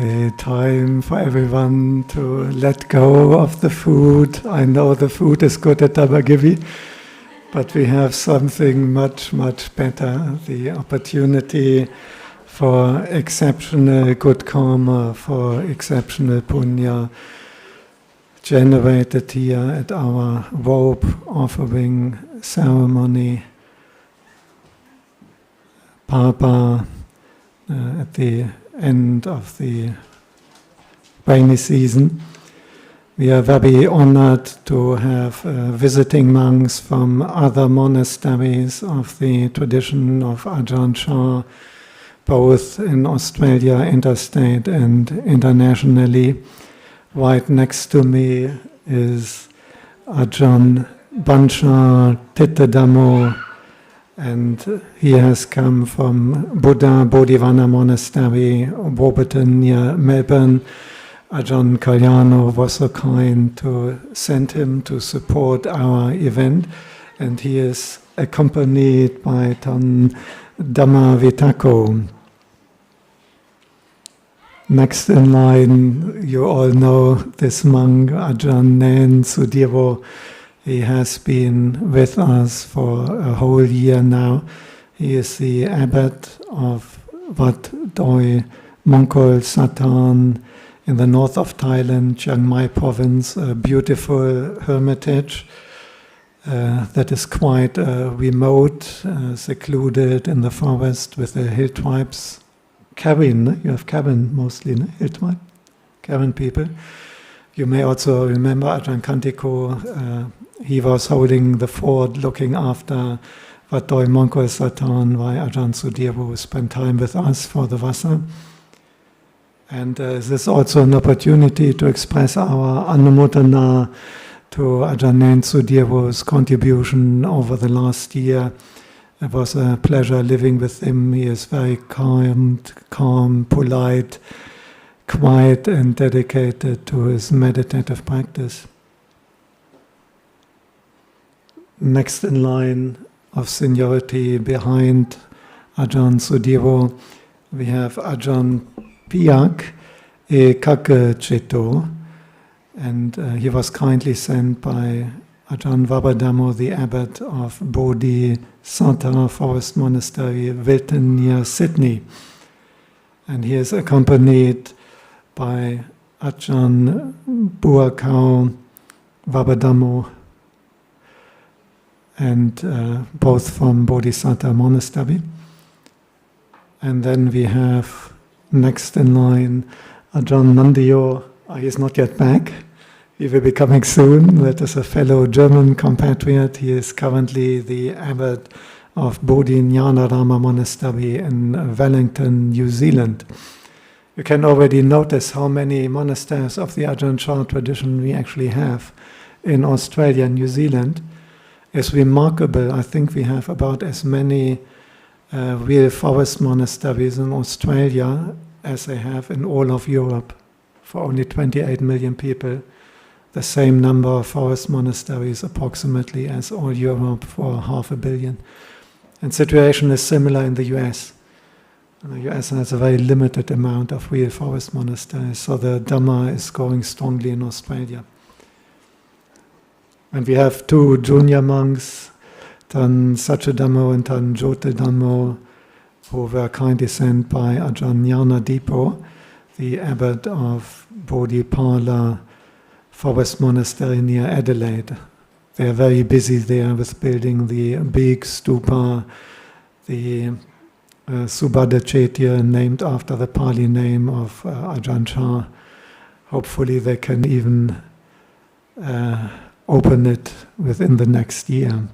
A time for everyone to let go of the food. I know the food is good at Dhammagiri, but we have something much, much better. The opportunity for exceptional good karma, for exceptional puññā, generated here at our Robe Offering Ceremony. Papa, at the end of the rainy season. We are very honored to have visiting monks from other monasteries of the tradition of Ajahn Chah, both in Australia, interstate and internationally. Right next to me is Ajahn Bansha Tittadhammo, and he has come from Buddha Bodhivana Monastery, Warburton near Melbourne. Ajahn Kalyano was so kind to send him to support our event, and he is accompanied by Tan Dhamma. Next in line, you all know this monk, Ajahn Nain Sudhiro. He has been with us for a whole year now. He is the abbot of Wat Doi Mongkol Satan in the north of Thailand, Chiang Mai province, a beautiful hermitage that is quite remote, secluded in the forest with the hill tribes. Karen, you have Karen mostly, no? Hill tribe? Karen people. You may also remember Ajahn Kantiko. He was holding the fort, looking after Wat Doi Mongkol Satan, while Ajahn Sudhiro spent time with us for the Vasa. And this is also an opportunity to express our Anumodanā to Ajahn Nain Sudhiro's contribution over the last year. It was a pleasure living with him. He is very kind, calm, polite, quiet and dedicated to his meditative practice. Next in line of seniority behind Ajahn Sudhiro, we have Ajahn Piak E Kake Cheto, and he was kindly sent by Ajahn Vabadhammo, the abbot of Bodhisaddha Forest Monastery, Wilton near Sydney. And he is accompanied by Ajahn Buakau Vabadhammo, and both from Bodhisattva Monastery. And then we have next in line Ajahn Nandiyo. He is not yet back. He will be coming soon. That is a fellow German compatriot. He is currently the abbot of Bodhinyanarama Monastery in Wellington, New Zealand. You can already notice how many monasteries of the Ajahn Chah tradition we actually have in Australia and New Zealand. It's remarkable. I think we have about as many real forest monasteries in Australia as they have in all of Europe. For only 28 million people, the same number of forest monasteries approximately as all Europe for 500 million. And situation is similar in the US. The US has a very limited amount of real forest monasteries, so the Dhamma is growing strongly in Australia. And we have two junior monks, Tan Satchidhammo and Tan Jyotidhammo, who were kindly sent by Ajahn Ñāṇadipo, the abbot of Bodhipala Forest Monastery near Adelaide. They are very busy there with building the big stupa, the Subhadra Chaitya, named after the Pali name of Ajahn Chah. Hopefully they can even open it within the next year.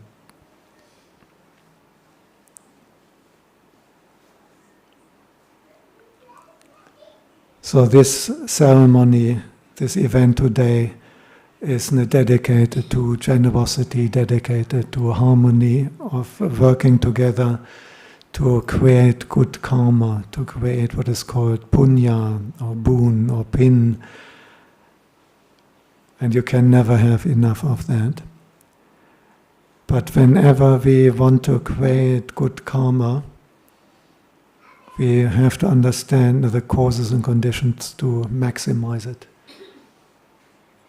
So this ceremony, this event today, is dedicated to generosity, dedicated to harmony of working together to create good karma, to create what is called puññā, or boon, or pin. And you can never have enough of that. But whenever we want to create good karma, we have to understand the causes and conditions to maximize it.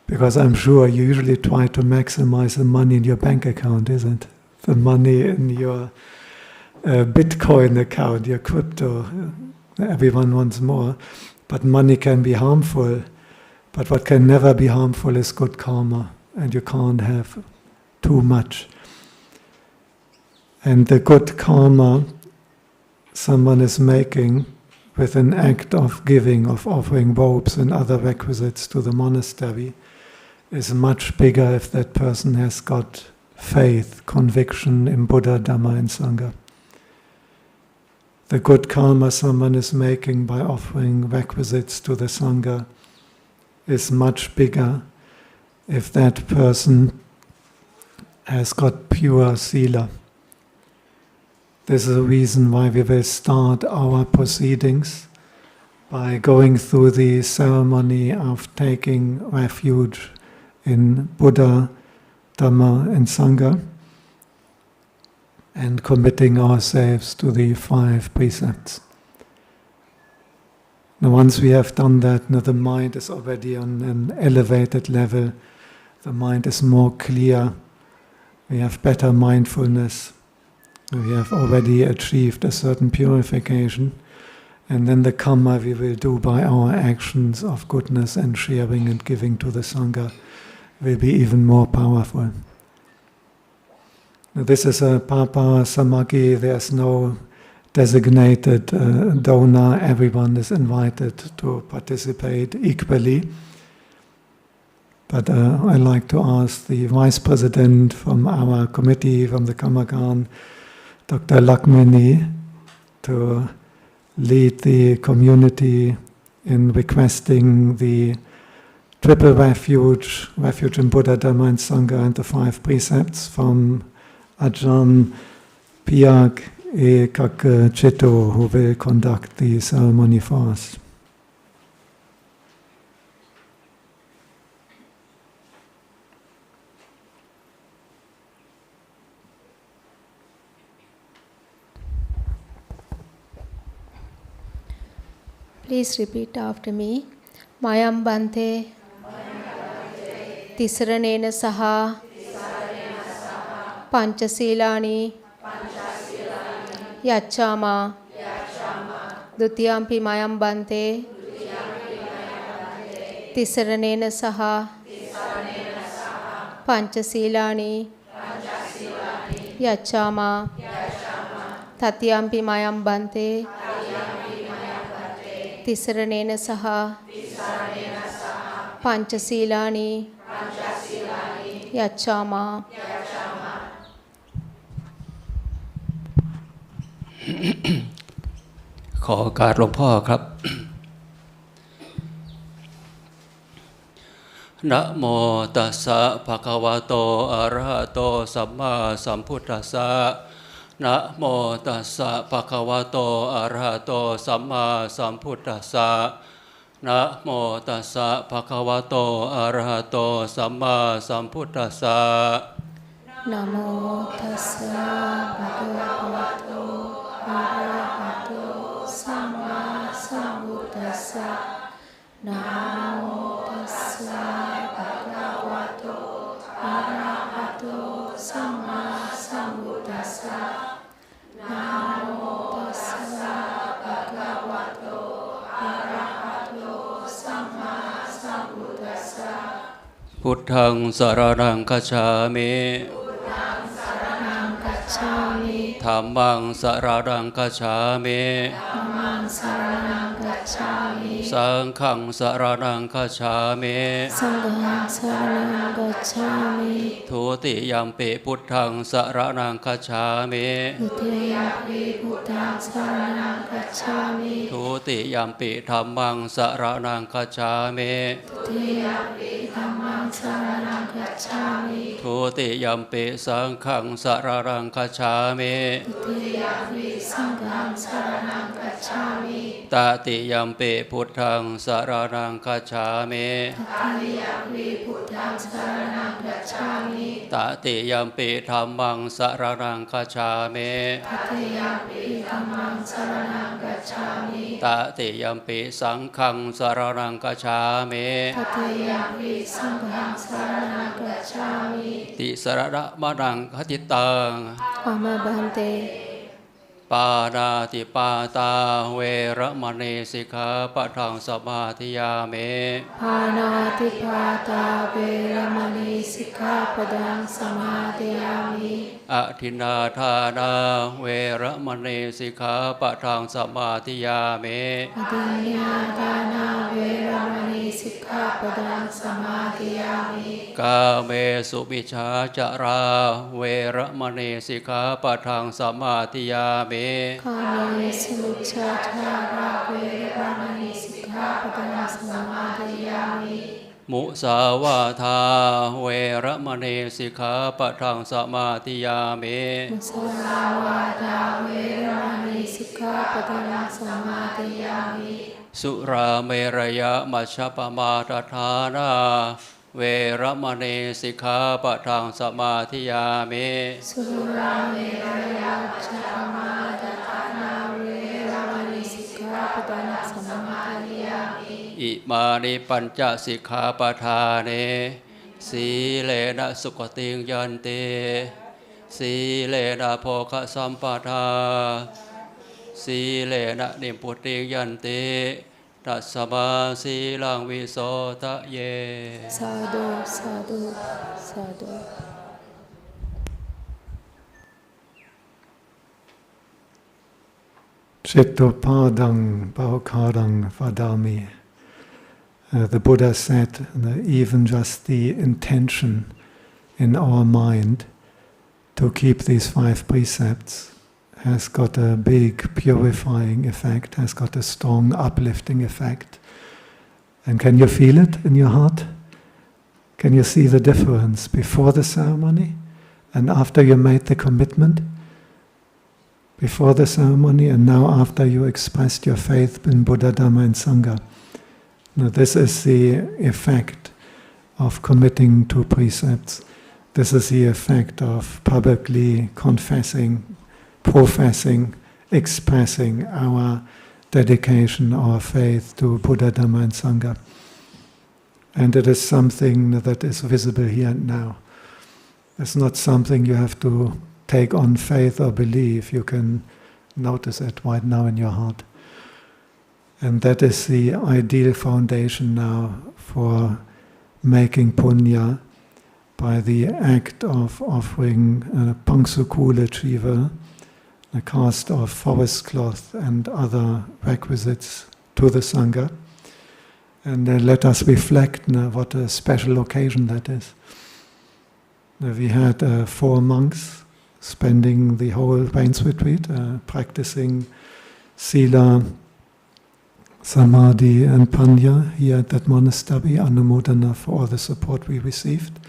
Because I'm sure you usually try to maximize the money in your bank account, isn't it? The money in your Bitcoin account, your crypto. Everyone wants more. But money can be harmful. But what can never be harmful is good karma. And you can't have too much. And the good karma someone is making with an act of giving, of offering robes and other requisites to the monastery, is much bigger if that person has got faith, conviction in Buddha, Dhamma and Sangha. The good karma someone is making by offering requisites to the Sangha is much bigger if that person has got pure sila. This is the reason why we will start our proceedings by going through the ceremony of taking refuge in Buddha, Dhamma and Sangha, and committing ourselves to the 5 precepts. Now once we have done that, now the mind is already on an elevated level, the mind is more clear, we have better mindfulness, we have already achieved a certain purification, and then the Kamma we will do by our actions of goodness and sharing and giving to the Sangha will be even more powerful. Now, this is a Papa Samagi, there's no designated donor, everyone is invited to participate equally. But I'd like to ask the Vice President from our committee, from the Kammagan, Dr. Lakmini, to lead the community in requesting the triple refuge in Buddha, Dhamma and Sangha, and the 5 precepts from Ajahn Piak Ekak Chitto, who will conduct the ceremony for us. Please repeat after me. Mayam Bante Tisaranena Saha Panchasilani Yachama Dutiyampi Mayam Bante Tisaranena Saha Panchasilani Yachama Tatiyampi Mayam Bante Tisaranena Saha Panchasilani Yachama. ขอโอกาสหลวงพ่อครับ นะโมตัสสะภะคะวะโตอะระหะโตสัมมาสัมพุทธัสสะนะโมตัสสะภะคะวะโตอะระหะโตสัมมาสัมพุทธัสสะนะโมตัสสะภะคะวะโตอะระหะโตสัมมาสัมพุทธัสสะ นะโมตัสสะภะคะวะโตอะระหะโตสัมมาสัมพุทธัสสะนะโมตัสสะภะคะวะโตอะระหะโตสัมมาสัมพุทธัสสะนะโมตัสสะภะคะวะโตอะระหะโตสัมมาสัมพุทธัสสะ พุทธังสรณังคัจฉามิธัมมังสรณังคัจฉามิสังฆังสรณังคัจฉามิทุติยัมปิพุทธังสรณังคัจฉามิทุติยัมปิธัมมังสรณังคัจฉามิทุติยัมปิสังฆังสรณังคัจฉามิตติยัมปิ พุทธังสรณังคัจฉามิ ทัตติยัมปิพุทธังสรณังคัจฉามิ ตติยัมปิธัมมังสรณังคัจฉามิ ทัตติยัมปิธัมมังสรณังคัจฉามิ ตติยัมปิสังฆังสรณังคัจฉามิ ทัตติยัมปิสังฆังสรณังคัจฉามิ ติสรณะมะนังคติตัง อามาบันเต ปานาติปาตาเวระมณีสิกขาปะทังสมาธิยามิ ปานาติปาตาเวรมณีสิกขาปดังสมาธิยามิ อทินนาทานาเวระมณีสิกขาปะทังสมาธิยามิ อดินญาทานาเวรมณีสิกขาปดังสมาธิยามิ กาเมสุมิชาจาราเวระมณีสิกขาปะทังสมาธิยามิ กาเมสุมิชฌาจาราเวรมณีสิกขาปดังสมาธิยามิ มุสาวาทาเวระมณีสิกขาปะทังสมาธิยามิ มุสาวาทาเวรมณีสิกขาปดังสมาธิยามิ สุราเมรยะมัชฌปมาทฐานาเวระมณีสิกขาปะทังสมาธิยามิ สุราเมรยะชัพมาทฐานาเวรมณีสิกขาปดังสมาธิยามิ อิมานิปัญจสิกขาปทาเนสีเลนะสุขติงยันติสีเลนะโภคสัมปทาสีเลนะนิพพุติงยันติตัสสมาสีลังวิโสทะเย สาธุสาธุสาธุ Chittopadang Bhaukarang Vadami. The Buddha said that even just the intention in our mind to keep these 5 precepts has got a big purifying effect, has got a strong uplifting effect. And can you feel it in your heart? Can you see the difference before the ceremony and after you made the commitment? Before the ceremony and now after you expressed your faith in Buddha, Dhamma and Sangha. Now this is the effect of committing to precepts. This is the effect of publicly confessing, professing, expressing our dedication, our faith to Buddha, Dhamma and Sangha. And it is something that is visible here and now. It's not something you have to take on faith or believe. You can notice it right now in your heart. And that is the ideal foundation now for making puññā by the act of offering pangsukula chiva, a cast of forest cloth and other requisites to the Sangha. And let us reflect now what a special occasion that is. We had 4 monks spending the whole Rains retreat, practicing sila, samadhi and puññā here at that monastery, Anumodanā for all the support we received.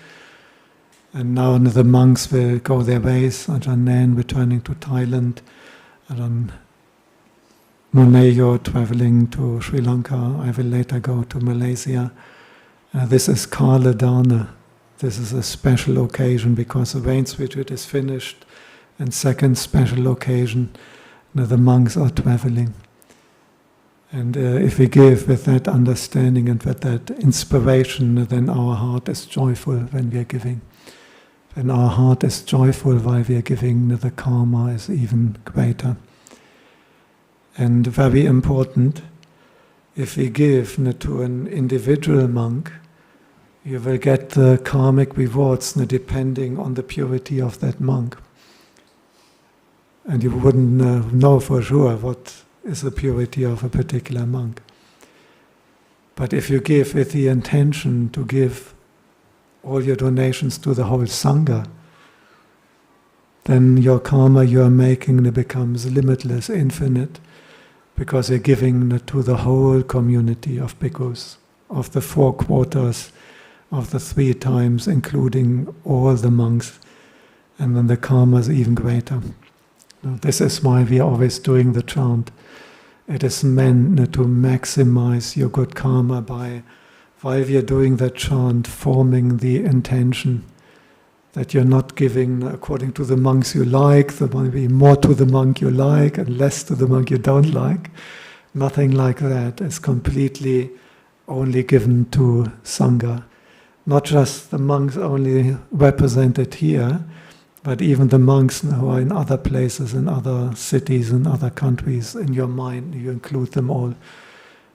And now the monks will go their ways, Ajahn Nain returning to Thailand, Ajahn Moneyo traveling to Sri Lanka, I will later go to Malaysia. This is Kala Dana. This is a special occasion because the Rains retreat is finished, and second special occasion, the monks are traveling. And if we give with that understanding and with that inspiration, then our heart is joyful when we are giving. When our heart is joyful while we are giving, the karma is even greater. And very important, if we give to an individual monk, you will get the karmic rewards depending on the purity of that monk. And you wouldn't know for sure what is the purity of a particular monk. But if you give with the intention to give all your donations to the whole Sangha, then your karma you are making becomes limitless, infinite, because you're giving to the whole community of bhikkhus, of the 4 quarters, of the 3 times, including all the monks, and then the karma is even greater. Now, this is why we are always doing the chant. it is meant to maximize your good karma by, while you're doing that chant, forming the intention that you're not giving according to the monks you like, there might be more to the monk you like and less to the monk you don't like. Nothing like that. It's completely only given to Sangha. Not just the monks only represented here, but even the monks who are in other places, in other cities, in other countries, in your mind, you include them all.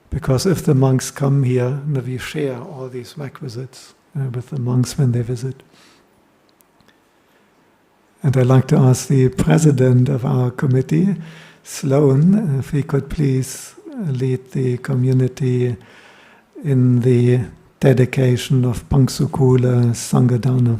Because if the monks come here, we share all these requisites with the monks when they visit. And I'd like to ask the president of our committee, Sloan, if he could please lead the community in the dedication of Pangsukula Sangadana.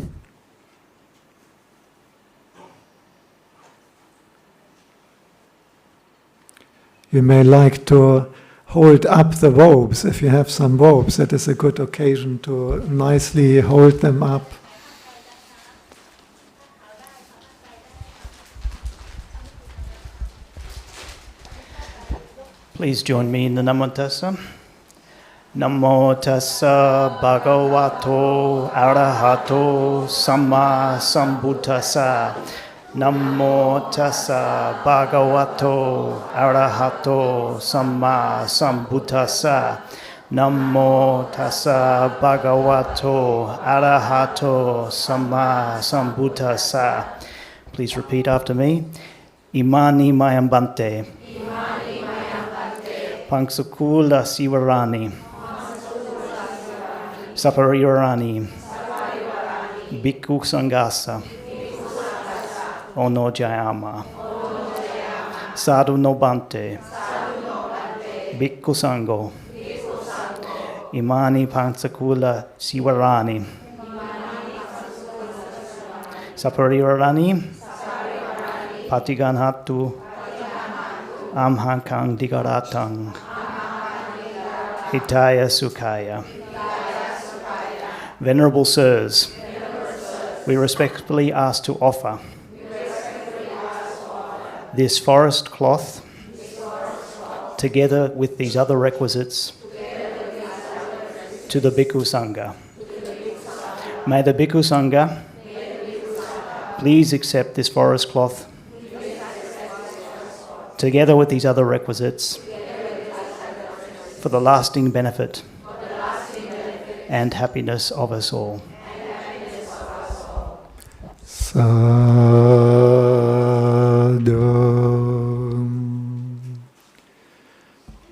You may like to hold up the robes. If you have some robes, that is a good occasion to nicely hold them up. Please join me in the Namo Tassa. Namo Tassa Bhagavato Arahato Samma Sambuddhassa. Namo Tassa Bhagavato Arahato Samma Sambuddhassa. Namo Tassa Bhagavato Arahato Samma Sambuddhassa. Please repeat after me. Imani Mayambante. Pangsukula Sivarani, Saparirani, Bhikkhu Sangasa, Ono Jayama, Sadhu Nobante, Bhikkhu Sango, Imani Pangsukula Sivarani, Saparirani, Patiganhatu, Amhankang Digaratang, Hitaya Sukhaya. Venerable Sirs, we respectfully ask to offer this forest cloth together with these other requisites to the Bhikkhu Sangha. May the Bhikkhu Sangha please accept this forest cloth together with these other requisites for the lasting benefit and happiness of us all. Sadhu.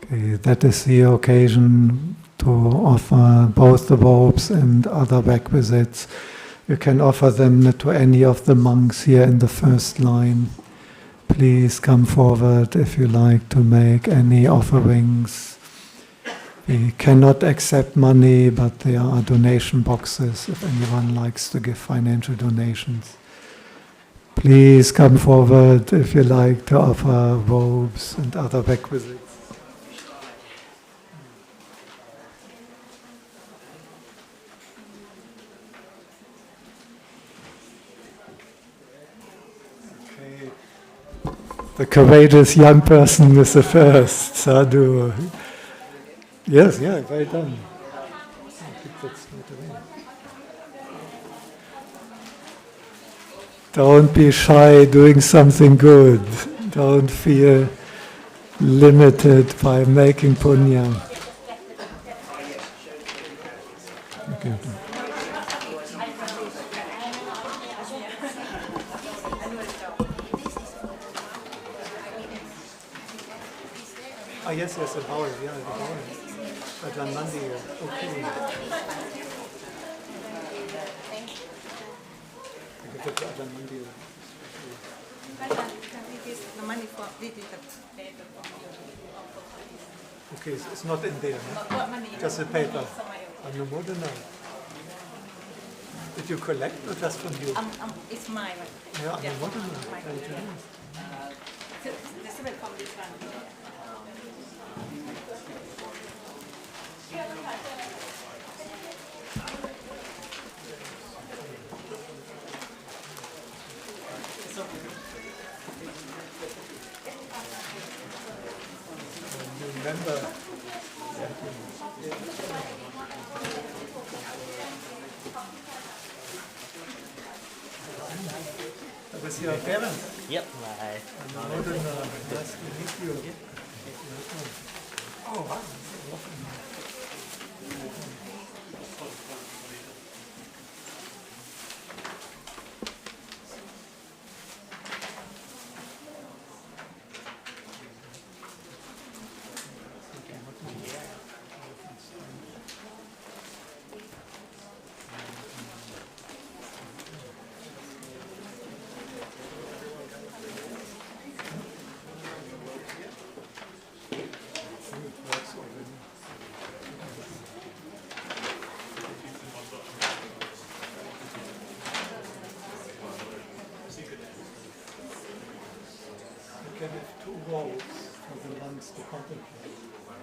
Okay, that is the occasion to offer both the robes and other requisites. You can offer them to any of the monks here in the first line. Please come forward if you like to make any offerings. We cannot accept money, but there are donation boxes if anyone likes to give financial donations. Please come forward if you like to offer robes and other requisites. The courageous young person is the first, Sadhu. Yes, yeah, well done. Don't be shy doing something good. Don't feel limited by making puññā. Okay. Yes, the bowl, yeah, the bowl. Ajahn Nandi, okay. The money for okay, so it's not in there, no? Just the paper. Anumodanā. Did you collect or just from you? It's mine. Yeah, Anumodanā. This is from this one. With your parents? Yep. Anumodanā, nice to meet you. Oh, wow. Can have two walls for the monks to contemplate.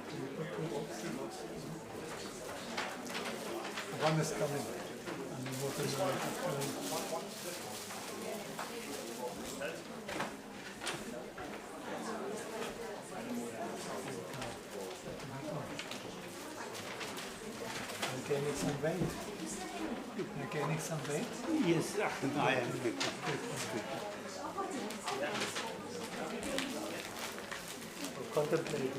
Can you put two walls? One is coming. I'm gaining some weight. You're gaining some weight? Yes, I am. Contemplating.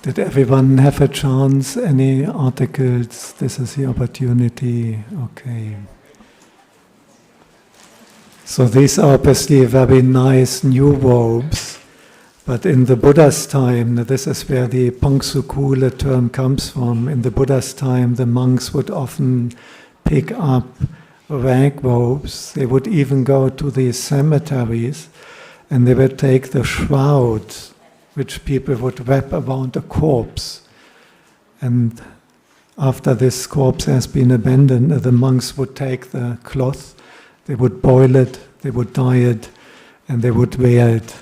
Did everyone have a chance? Any articles? This is the opportunity. Okay. So these are obviously very nice new robes, but in the Buddha's time, this is where the pangsukula term comes from. In the Buddha's time, the monks would often pick up rag robes. They would even go to the cemeteries and they would take the shrouds which people would wrap around a corpse. And after this corpse has been abandoned, the monks would take the cloth, they would boil it, they would dye it, and they would wear it.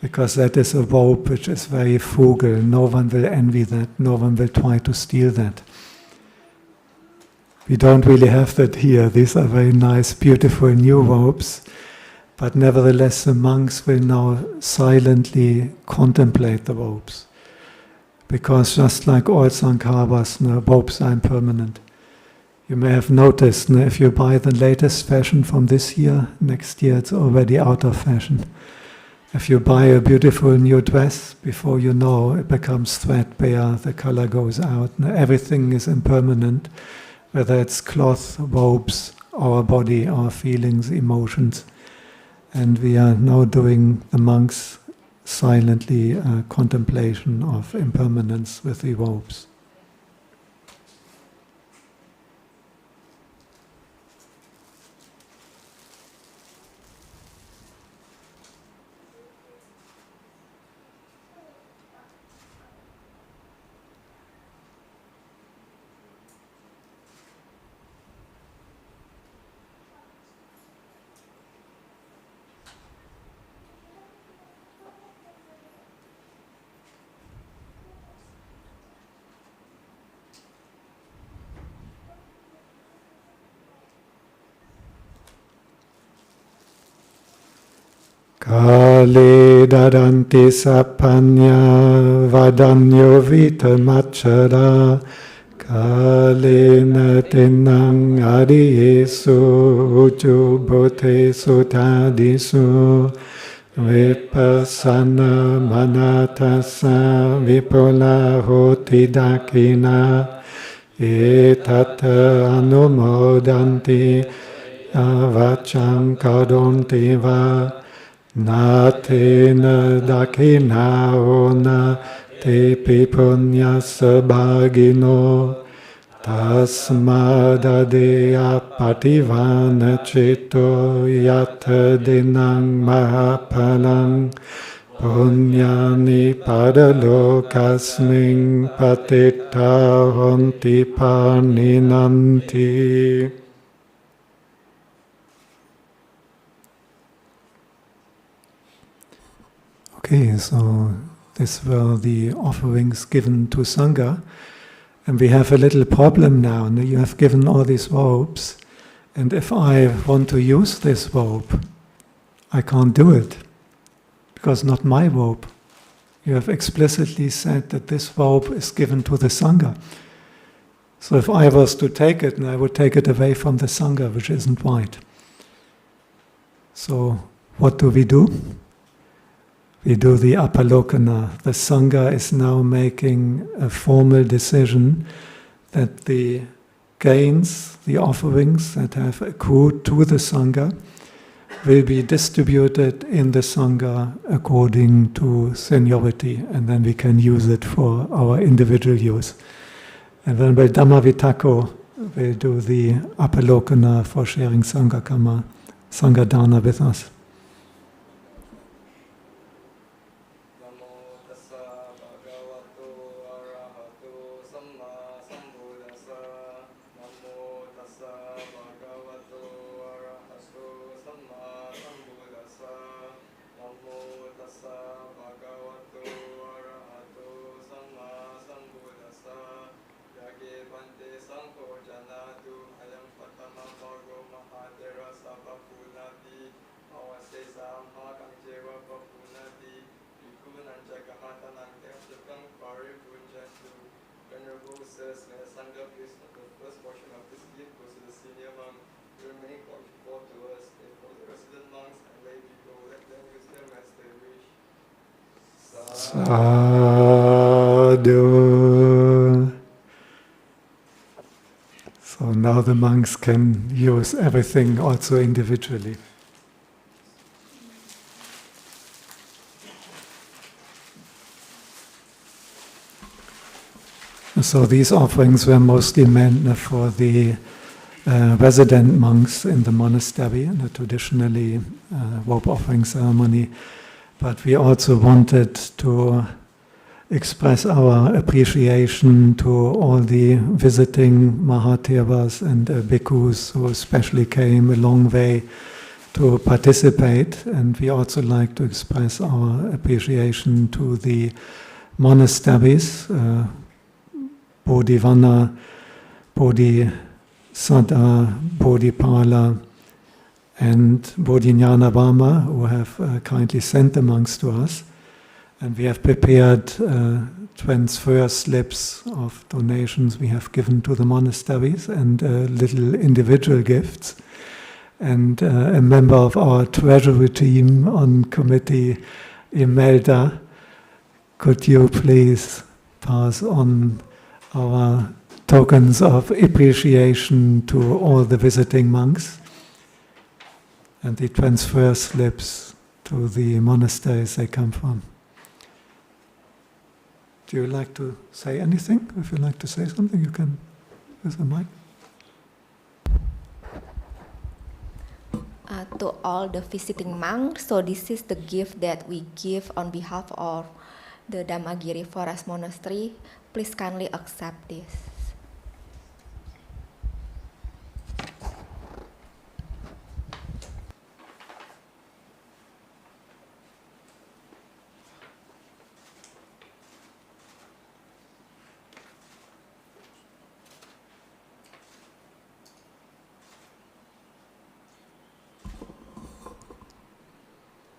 Because that is a robe which is very frugal. No one will envy that, no one will try to steal that. We don't really have that here. These are very nice, beautiful new robes. But nevertheless, the monks will now silently contemplate the robes. Because just like all sankharas, robes are impermanent. You may have noticed, if you buy the latest fashion from this year, next year it's already out of fashion. If you buy a beautiful new dress, before you know, it becomes threadbare, the color goes out. Everything is impermanent, whether it's cloth, robes, our body, our feelings, emotions. And we are now doing the monks silently contemplation of impermanence with the robes. Kale dadanti sappanya vadanyo vitamachara kalena tenang adiyesu ujubote sutadisu vipassana manatasa vipola hoti dakina etata anumodanti avacham kadonti va natena dakina ona te puññā sabhagino tasmadadeya pativana cito yata dinang mahapalang puññāni padalokasming patitta honti paninanti. Okay, so these were the offerings given to Sangha. And we have a little problem now. You have given all these robes. And if I want to use this robe, I can't do it. Because not my robe. You have explicitly said that this robe is given to the Sangha. So if I was to take it, and I would take it away from the Sangha, which isn't right. So what do? We do the apalokana. The Sangha is now making a formal decision that the gains, the offerings that have accrued to the Sangha, will be distributed in the Sangha according to seniority, and then we can use it for our individual use. And then by Dhammavitako, we'll do the apalokana for sharing Sangha Kamma, Sangha Dana with us. Sadhu. So now the monks can use everything also individually. So these offerings were mostly meant for the resident monks in the monastery, in the traditionally Robe Offering Ceremony. But we also wanted to express our appreciation to all the visiting Mahathevas and bhikkhus who especially came a long way to participate. And we also like to express our appreciation to the monasteries, Bodhivana, Bodhisaddha, Bodhipala, and Bodhinyanarama, who have kindly sent the monks to us. And we have prepared transfer slips of donations we have given to the monasteries and little individual gifts. And a member of our treasury team on committee, Imelda, could you please pass on our tokens of appreciation to all the visiting monks and the transfer slips to the monasteries they come from. Do you like to say anything? If you like to say something, you can use the mic. To all the visiting monks, so this is the gift that we give on behalf of the Dhammagiri Forest Monastery. Please kindly accept this.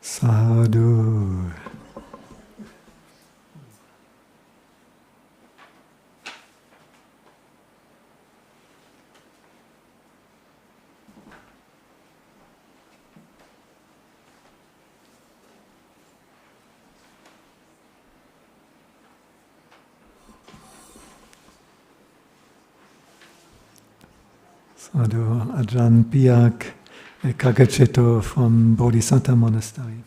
Sadhu. Sadhu Ajahn Piak Kagachito from Bodhisattva Monastery.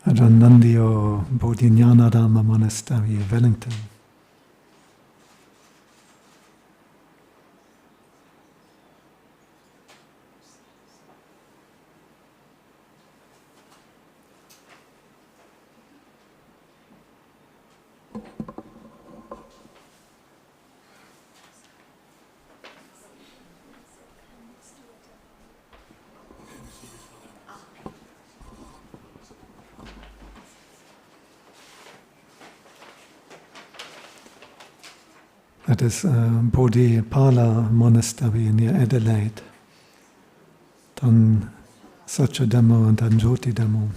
Ajahn Nandio Bodhinyanarama Monastery, Wellington. That is Bodhipala monastery near Adelaide. Dann Satya Dhamma und dann Jyoti Dhamma.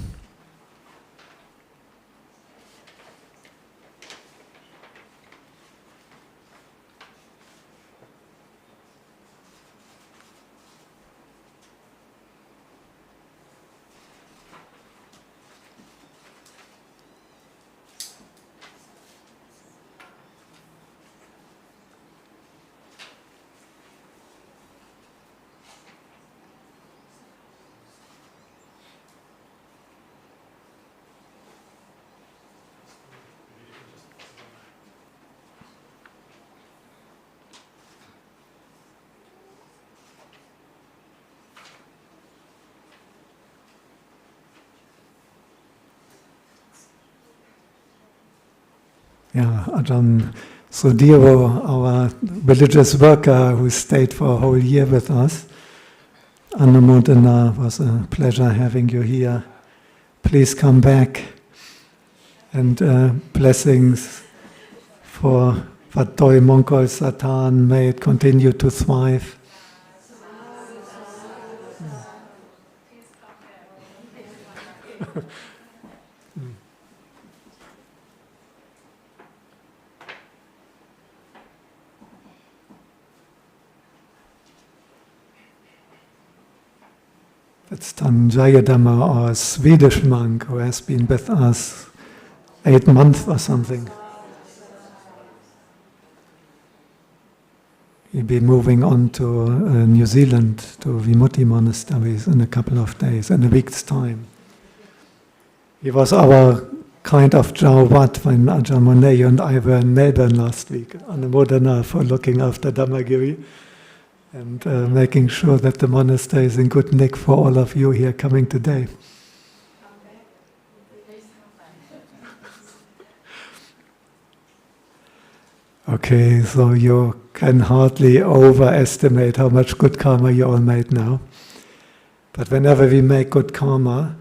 Yeah, Ajahn Sudhiro, our religious worker who stayed for a whole year with us. Anumodanā, was a pleasure having you here. Please come back. And blessings for Vatoi Mongkol Satan, may it continue to thrive. That's Tanjayadhamma, our Swedish monk who has been with us 8 months or something. He'll be moving on to New Zealand, to Vimutti monasteries in a couple of days, in a week's time. He was our kind of Jawat when Ajahn Moneyo and I were in Melbourne last week. Anumodanā for looking after Dhammagiri and making sure that the monastery is in good nick for all of you here coming today. Okay, so you can hardly overestimate how much good karma you all made now. But whenever we make good karma,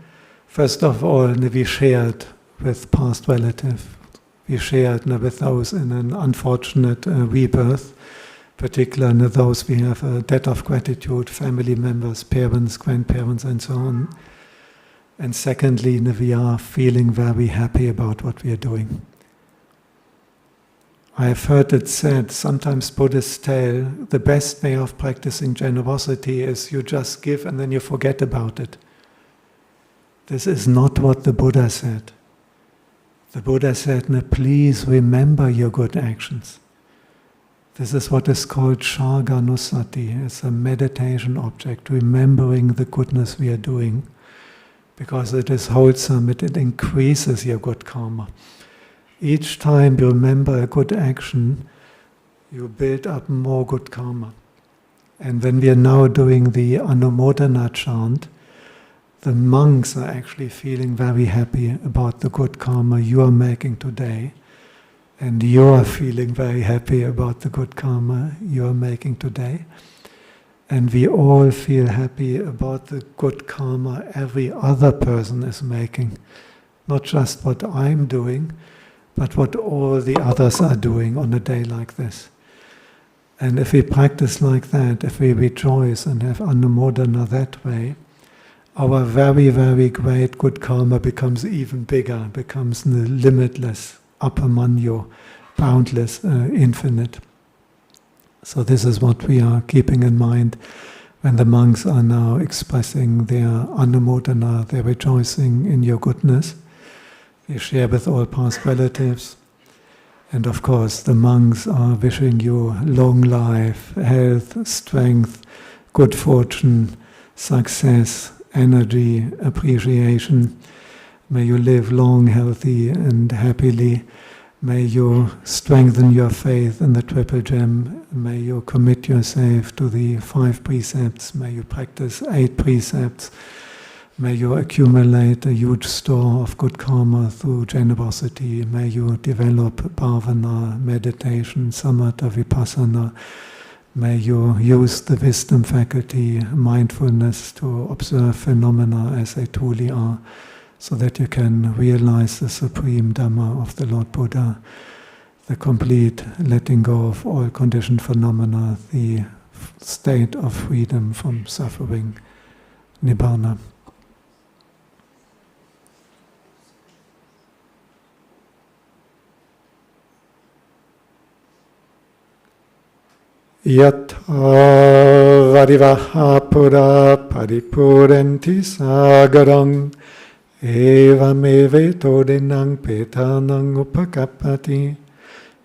first of all, we share it with past relatives. We share it with those in an unfortunate rebirth, particularly those we have a debt of gratitude, family members, parents, grandparents, and so on. And secondly, we are feeling very happy about what we are doing. I have heard it said, sometimes Buddhists tell, the best way of practicing generosity is you just give and then you forget about it. This is not what the Buddha said. The Buddha said, no, please remember your good actions. This is what is called Shāganusati. It's a meditation object, remembering the goodness we are doing, because it is wholesome, it increases your good karma. Each time you remember a good action, you build up more good karma. And when we are now doing the Anumodanā chant, the monks are actually feeling very happy about the good karma you are making today. And you are feeling very happy about the good karma you are making today. And we all feel happy about the good karma every other person is making. Not just what I'm doing, but what all the others are doing on a day like this. And if we practice like that, if we rejoice and have Anumodanā that way, our very, very great good karma becomes even bigger, becomes limitless, apamanyo, boundless, infinite. So this is what we are keeping in mind when the monks are now expressing their Anumodanā, their rejoicing in your goodness. They share with all past relatives. And of course, the monks are wishing you long life, health, strength, good fortune, success, energy, appreciation. May you live long, healthy, and happily. May you strengthen your faith in the Triple Gem. May you commit yourself to the 5 precepts. May you practice 8 precepts. May you accumulate a huge store of good karma through generosity. May you develop bhavana, meditation, samatha, vipassana. May you use the wisdom faculty, mindfulness, to observe phenomena as they truly are, so that you can realize the supreme Dhamma of the Lord Buddha, the complete letting go of all conditioned phenomena, the state of freedom from suffering, Nibbana. Yatha varivaha pura paripurenti sagarang evameveto denang petanang upakappati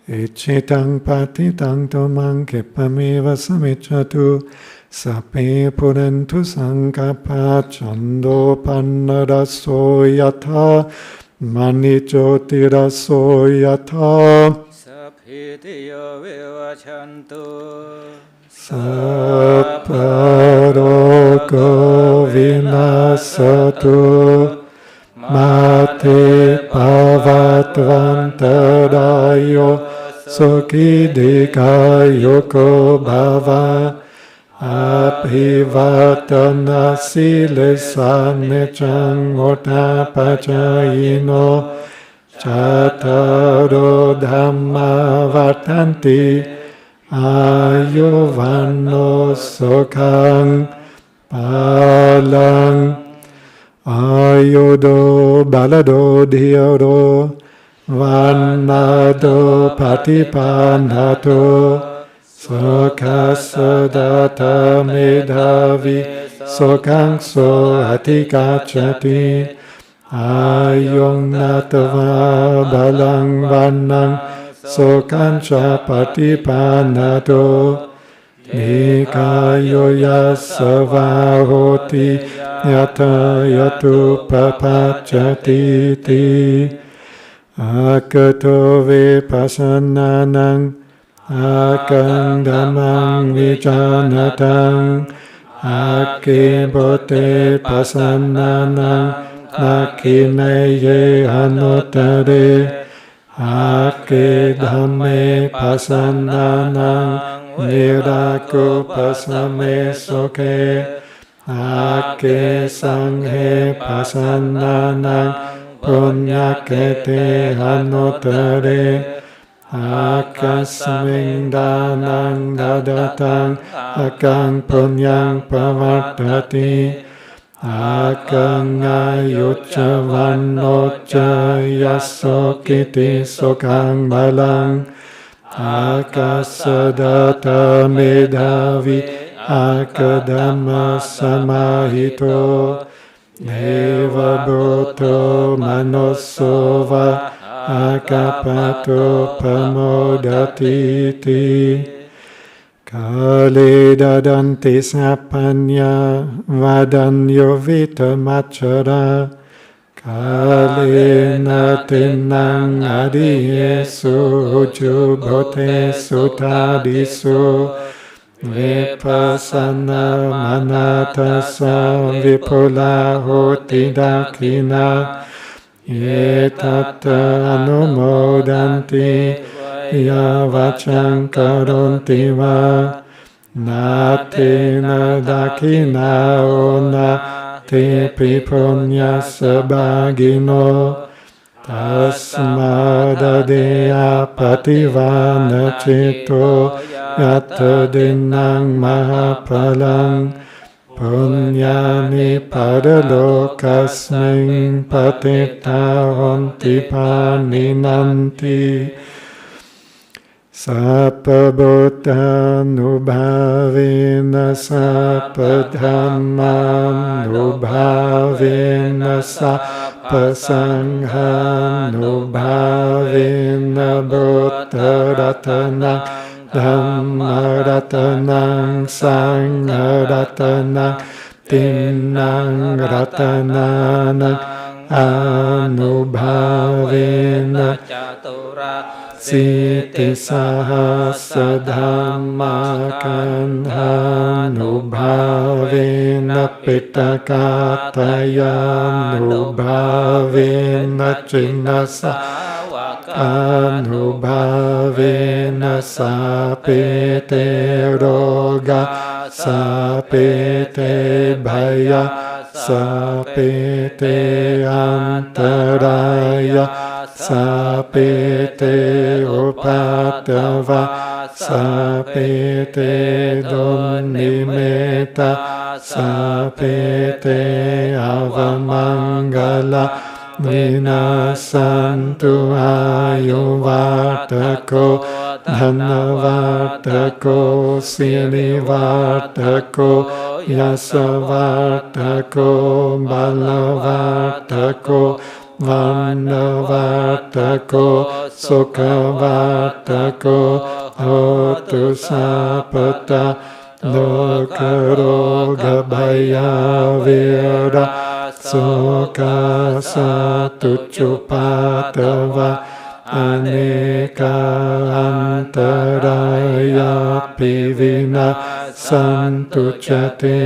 ecetang patitang tomang kepameva samicchatu sape purentu sankappa chando pannadaso yatha manichotiraso yatha Sapitiya vivachantu Sapparoko vinasatu mate bhavatvantarayo sukidikayoko bhava abhivatana silesanechang otapachayino Cattaro Dhamma Vartanti Ayuvanno Sokhang Palang Ayudo Balado Dhyaro Vannado Patipanato Sokhasadata Medhavi Sokhang So Atikachati Ayong natava balang vannang sokancha patipanato nikayo yasava hoti yata yatu papachati ti akato vipassananang akang dhammang vijanatang akibote passananang Nakineye anotare Ake dhamme pasannanang Nirako pasame soke Ake sanghe pasannanang Puññakete anotare Akasaming danang dadatang Akang puññang pavartati Akang ayucca vannocca yasso kiti sokhang balang akasadata medhavi akadhamma samahito eva bhoto manossova akapato pamodati Kale dadanti sappanya vadanyo vitamachara Kale natinang adiyesu ujubhote sutadisu Vipassana manatasa vipula hoti dakina Yetata anumodanti Yavachang karonti va Natena dakina ona Te puññā sabhagino Tasmadadeya pativana cito yata dinang mahapalang puññāni padalokasmiṃ patittā honti paninanti Sapa buddhanubhavena sapa dhammanubhavena sapa sanghanubhavena buddharatanang dhammaratanang sangaratanang tinnang ratananang anubhavena Siti sahasa dhammakanhanubhavena pitakatāyanubhavena cinnasa anubhavena sapete roga sapete bhaya sapete antaraya Sapete upatava, sapete donnimeta, sapete avamangala, vinasantu ayuvartako, dhanavartako, sirivartako, yasavartako, balavartako, Vannavartako, Sukhavartako, Hotu Sapata, Lokaroga Bhayavira, Sukha Satuchupatava, Aneka Antaraya Pivina, Santuchate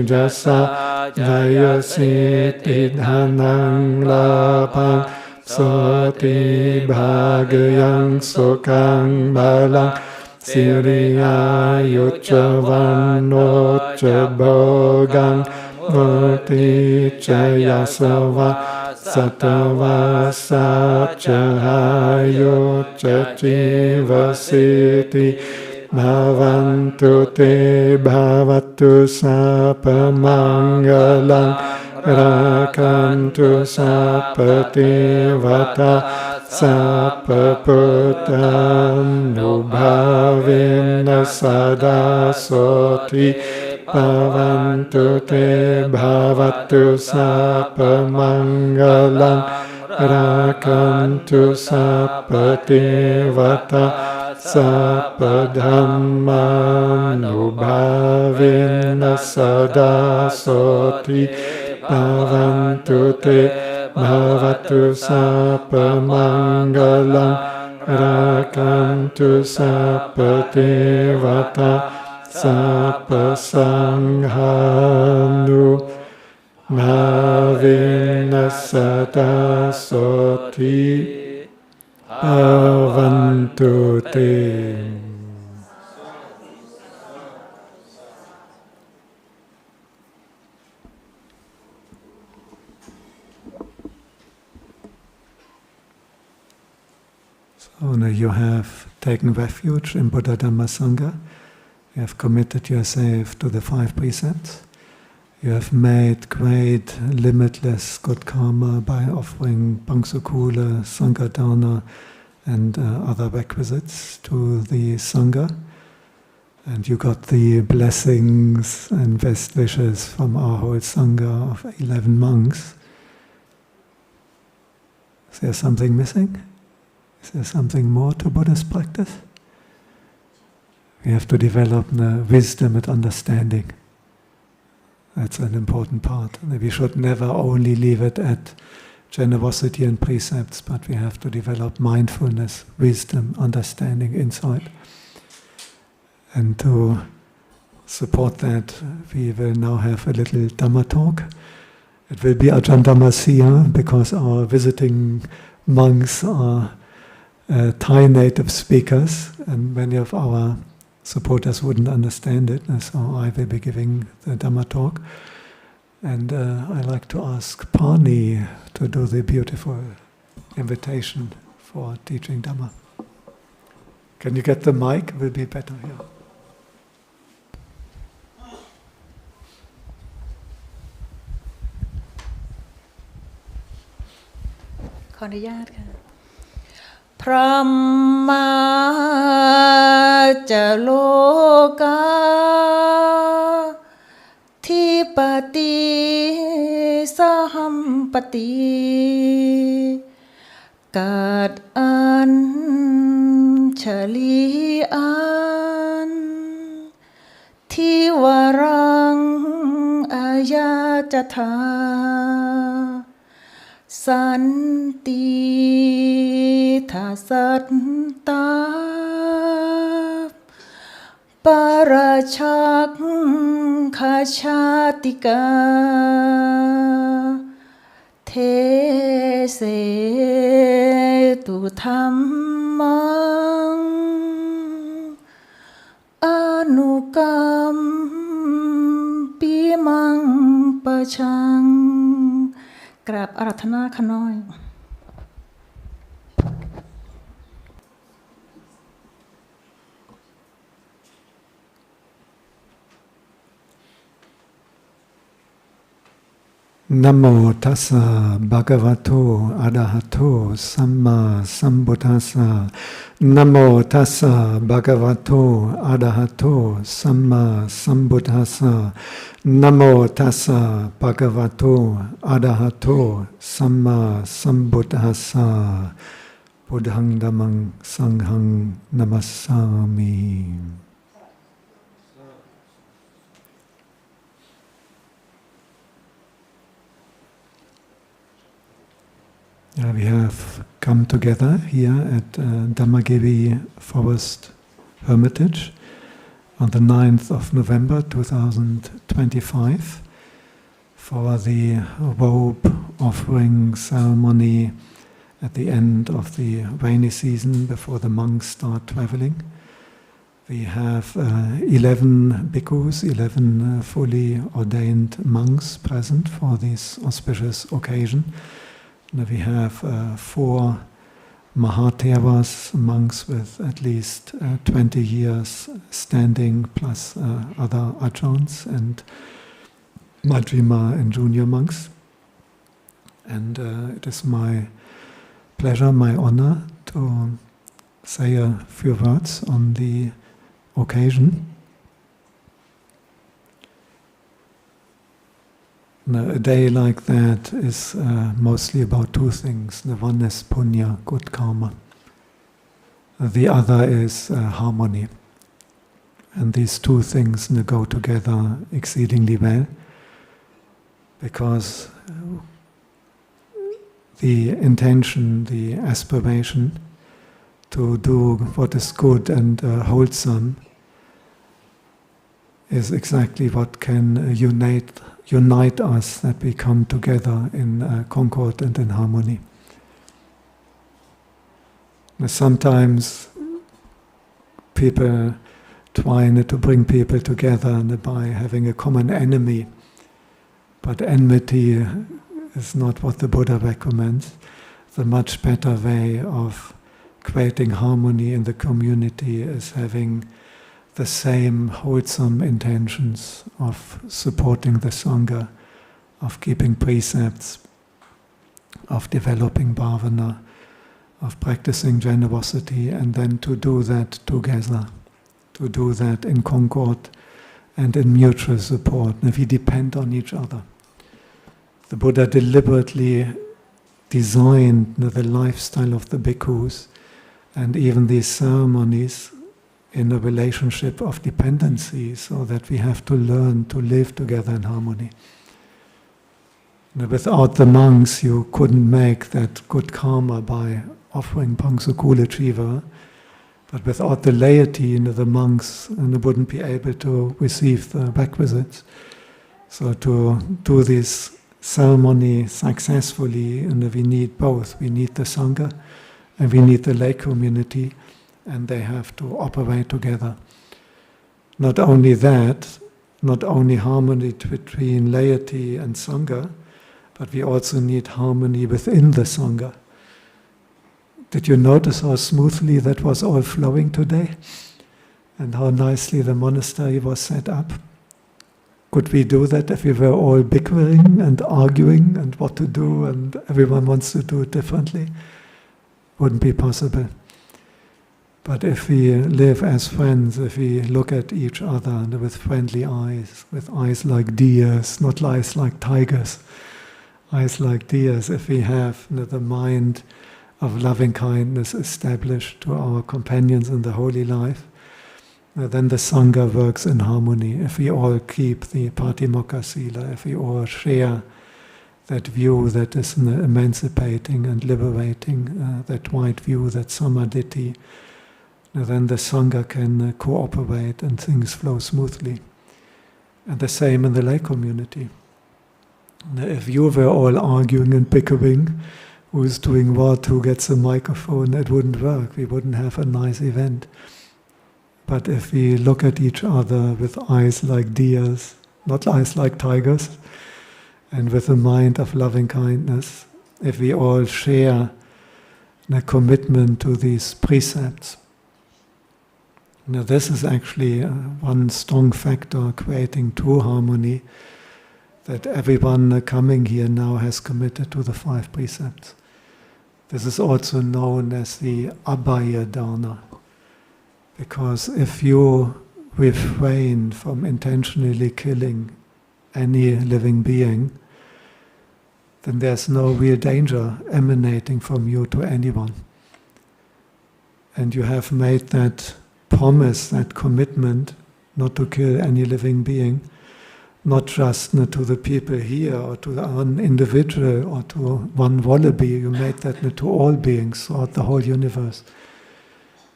Jasa, Jayasiti dhanang lapang soti bhagayang sukhang balang siriyayucca vannoca bhogang vati chayasava satava sachahayucca jivasiti Bhavantu te bhavatu sapa mangalang rakantu sapa devata sapa putthanubhavena sada soti Bhavantu te bhavatu sapa mangalang rakantu sapa devata Sapa dhammanubhavena sada soti bhavantu te bhavatu sapa mangalang rakantu sapa devata sapa sanghanu bhavena sada soti Bhavantu te. So now you have taken refuge in Buddha Dhamma Sangha. You have committed yourself to the 5 precepts. You have made great, limitless good karma by offering Pangsukula, Sanghadana, and other requisites to the Sangha. And you got the blessings and best wishes from our whole Sangha of 11 monks. Is there something missing? Is there something more to Buddhist practice? We have to develop the wisdom and understanding. That's an important part. We should never only leave it at generosity and precepts, but we have to develop mindfulness, wisdom, understanding, insight. And to support that, we will now have a little Dhammatalk. It will be Ajahn Dhammasya, because our visiting monks are Thai native speakers, and many of our supporters wouldn't understand it, and so I will be giving the Dhammatalk. And I like to ask Pani to do the beautiful invitation for teaching Dhamma. Can you get the mic? It will be better here. ขออนุญาตค่ะพระมาจะโลกาทิปติสหัมปติกาดอันเฉลีอันทิวรังอายาจทาสันติทัสสัตตาปราชักขาชาติกาเทเสตุธัมมังอนุกัมปิมังปะชังกราบอาราธนาขน้อย Namo tassa bhagavato arahato samma sambuddhassa. Namo tassa bhagavato arahato samma sambuddhassa. Namo tassa bhagavato arahato samma sambuddhassa. Buddhang dhammang sanghang namassami. We have come together here at Dhammagiri Forest Hermitage on the 9th of November 2025 for the Robe Offering Ceremony at the end of the rainy season before the monks start traveling. We have 11 bhikkhus, 11 fully ordained monks present for this auspicious occasion. We have 4 Mahatheras, monks with at least 20 years standing, plus other ajahns and Majjhima and junior monks. And it is my pleasure, my honor to say a few words on the occasion. A day like that is mostly about 2 things. The one is puññā, good karma. The other is harmony. And these 2 things go together exceedingly well, because the intention, the aspiration to do what is good and wholesome is exactly what can unite us, that we come together in concord and in harmony. Sometimes people try to bring people together by having a common enemy, but enmity is not what the Buddha recommends. The much better way of creating harmony in the community is having the same wholesome intentions of supporting the Sangha, of keeping precepts, of developing bhavana, of practicing generosity, and then to do that together, to do that in concord and in mutual support. And we depend on each other. The Buddha deliberately designed the lifestyle of the bhikkhus and even these ceremonies in a relationship of dependency, so that we have to learn to live together in harmony. Without the monks, you couldn't make that good karma by offering Pangsukula Chiva, but without the laity, the monks wouldn't be able to receive the requisites. So to do this ceremony successfully, we need both. We need the Sangha and we need the lay community, and they have to operate together. Not only that, not only harmony between laity and Sangha, but we also need harmony within the Sangha. Did you notice how smoothly that was all flowing today? And how nicely the monastery was set up? Could we do that if we were all bickering and arguing and what to do and everyone wants to do it differently? Wouldn't be possible. But if we live as friends, if we look at each other with friendly eyes, with eyes like deers, not eyes like tigers, eyes like deers, if we have the mind of loving kindness established to our companions in the holy life, then the Sangha works in harmony. If we all keep the Patimokkha Sila, if we all share that view that is emancipating and liberating, that wide view, that Samadhi, then the Sangha can cooperate and things flow smoothly. And the same in the lay community. If you were all arguing and bickering, who's doing what, who gets a microphone, it wouldn't work. We wouldn't have a nice event. But if we look at each other with eyes like deers, not eyes like tigers, and with a mind of loving kindness, if we all share the commitment to these precepts, now this is actually one strong factor creating true harmony, that everyone coming here now has committed to the 5 precepts. This is also known as the Abhaya Dana. Because if you refrain from intentionally killing any living being, then there's no real danger emanating from you to anyone. And you have made that promise, that commitment, not to kill any living being, not just to the people here or to one individual or to one wallaby. You made that to all beings throughout the whole universe.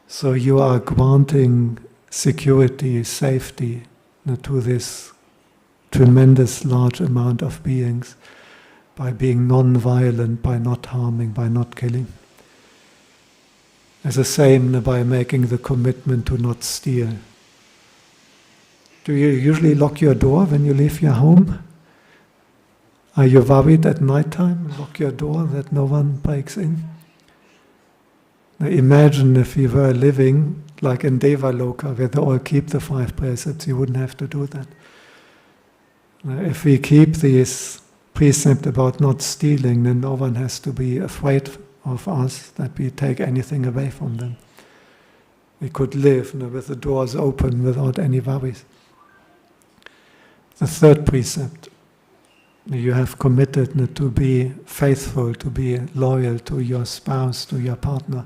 So you are granting security, safety to this tremendous large amount of beings by being non-violent, by not harming, by not killing. As the same by making the commitment to not steal. Do you usually lock your door when you leave your home? Are you worried at night time? Lock your door that no one breaks in? Now imagine if we were living like in Devaloka, where they all keep the 5 precepts, you wouldn't have to do that. Now, if we keep this precept about not stealing, then no one has to be afraid of us that we take anything away from them. We could live with the doors open without any worries. The 3rd precept, you have committed to be faithful, to be loyal to your spouse, to your partner.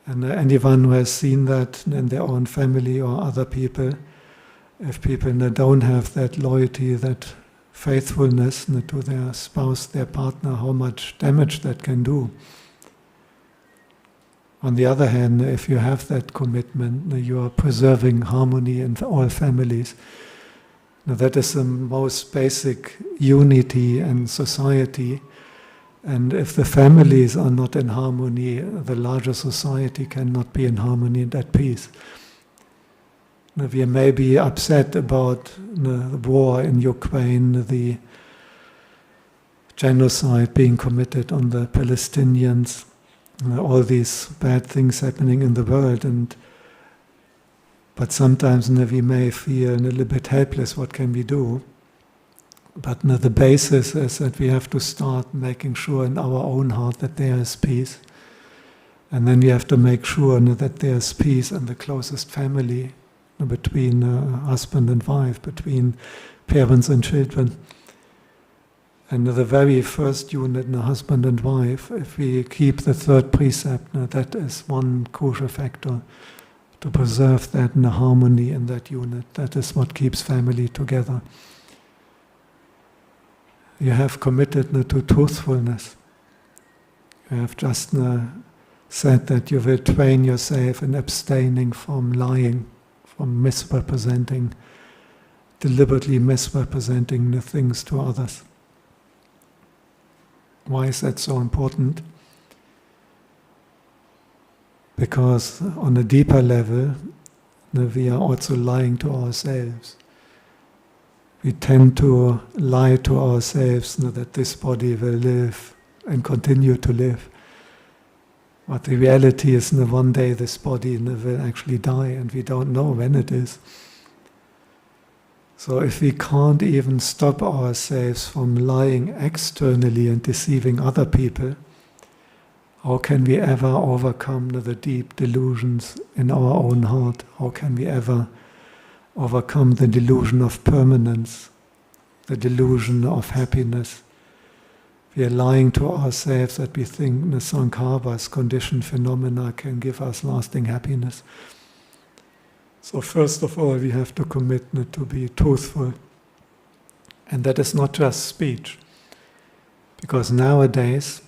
And anyone who has seen that in their own family or other people, if people don't have that loyalty, that faithfulness to their spouse, their partner, how much damage that can do. On the other hand, if you have that commitment, you are preserving harmony in all families. Now, that is the most basic unity in society. And if the families are not in harmony, the larger society cannot be in harmony and at peace. Now, we may be upset about the war in Ukraine, the genocide being committed on the Palestinians, all these bad things happening in the world, but sometimes we may feel a little bit helpless. What can we do? But the basis is that we have to start making sure in our own heart that there is peace. And then we have to make sure that there is peace in the closest family, between husband and wife, between parents and children. And the very first unit, husband and wife, if we keep the 3rd precept, that is one crucial factor to preserve that harmony in that unit. That is what keeps family together. You have committed to truthfulness. You have just said that you will train yourself in abstaining from lying, from misrepresenting, deliberately misrepresenting the things to others. Why is that so important? Because on a deeper level, we are also lying to ourselves. We tend to lie to ourselves that this body will live and continue to live. But the reality is that one day this body will actually die, and we don't know when it is. So if we can't even stop ourselves from lying externally and deceiving other people, how can we ever overcome the deep delusions in our own heart? How can we ever overcome the delusion of permanence, the delusion of happiness? We are lying to ourselves that we think the sankharas, conditioned phenomena, can give us lasting happiness. So first of all, we have to commit to be truthful. And that is not just speech. Because nowadays,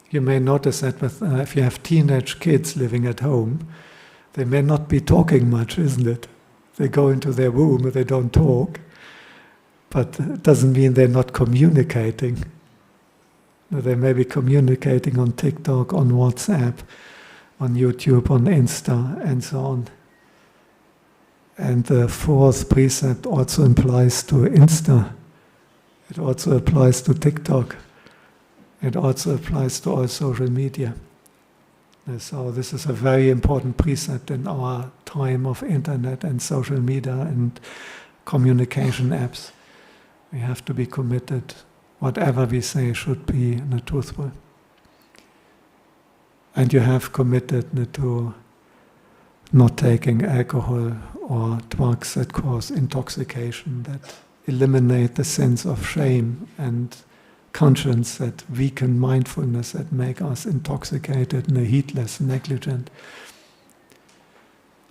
you may notice that if you have teenage kids living at home, they may not be talking much, isn't it? They go into their room and they don't talk. But it doesn't mean they're not communicating. They may be communicating on TikTok, on WhatsApp, on YouTube, on Insta, and so on. And the fourth precept also applies to Insta. It also applies to TikTok. It also applies to all social media. And so this is a very important precept in our time of internet and social media and communication apps. We have to be committed. Whatever we say should be truthful. And you have committed to not taking alcohol or drugs that cause intoxication, that eliminate the sense of shame and conscience, that weaken mindfulness, that make us intoxicated and heedless, negligent.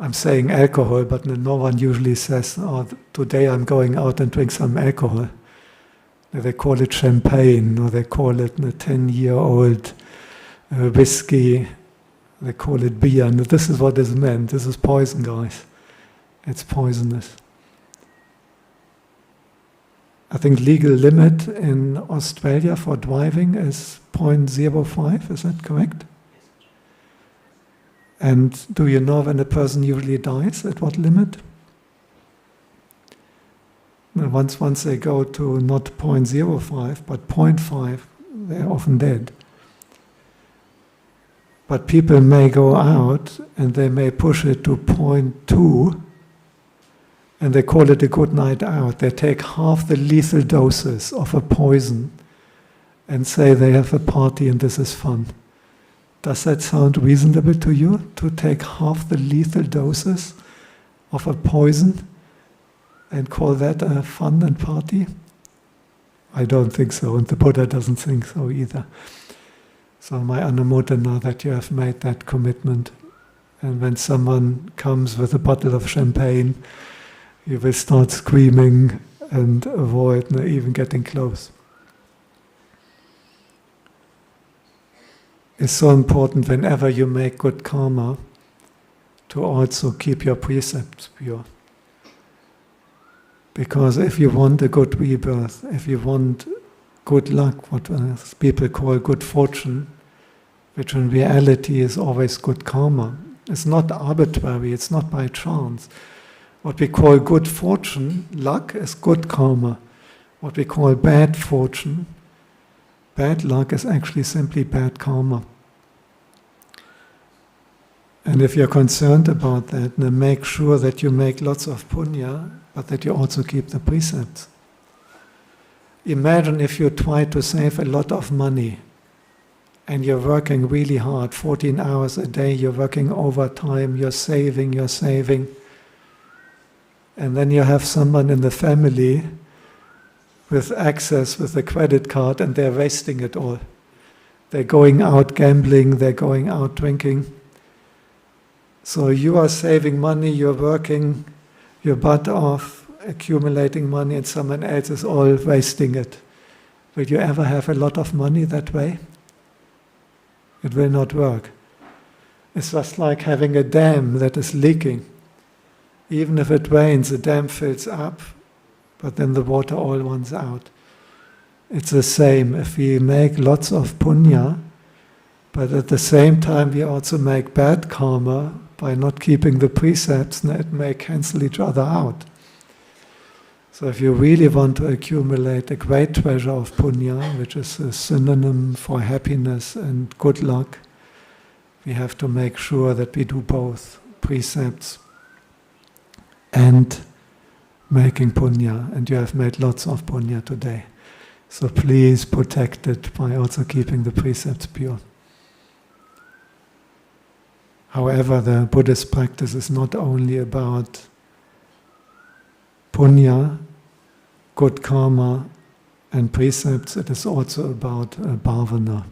I'm saying alcohol, but no one usually says, "Oh, today I'm going out and drink some alcohol." They call it champagne, or they call it a 10-year-old whiskey. They call it beer. And this is what is meant. This is poison, guys. It's poisonous. I think legal limit in Australia for driving is 0.05. Is that correct? And do you know when a person usually dies? At what limit? Once they go to not 0.05 but 0.5, they're often dead. But people may go out and they may push it to 0.2 and they call it a good night out. They take half the lethal doses of a poison and say they have a party and this is fun. Does that sound reasonable to you, to take half the lethal doses of a poison and call that a fun and party? I don't think so, and the Buddha doesn't think so either. So my Anumodanā that you have made that commitment. And when someone comes with a bottle of champagne, you will start screaming and avoid even getting close. It's so important whenever you make good karma to also keep your precepts pure. Because if you want a good rebirth, if you want good luck, what people call good fortune, which in reality is always good karma, it's not arbitrary, it's not by chance. What we call good fortune, luck, is good karma. What we call bad fortune, bad luck, is actually simply bad karma. And if you're concerned about that, then make sure that you make lots of puññā, but that you also keep the precepts. Imagine if you try to save a lot of money and you're working really hard, 14 hours a day, you're working overtime, you're saving, and then you have someone in the family with access with a credit card and they're wasting it all. They're going out gambling, they're going out drinking. So you are saving money, you're working your butt off, accumulating money, and someone else is all wasting it. Will you ever have a lot of money that way? It will not work. It's just like having a dam that is leaking. Even if it rains, the dam fills up, but then the water all runs out. It's the same. If we make lots of puññā, but at the same time we also make bad karma by not keeping the precepts, and it may cancel each other out. So if you really want to accumulate a great treasure of puññā, which is a synonym for happiness and good luck, We have to make sure that we do both precepts and making puññā. And you have made lots of puññā today. So please protect it by also keeping the precepts pure. However, the Buddhist practice is not only about puññā, good karma, and precepts, it is also about bhavana.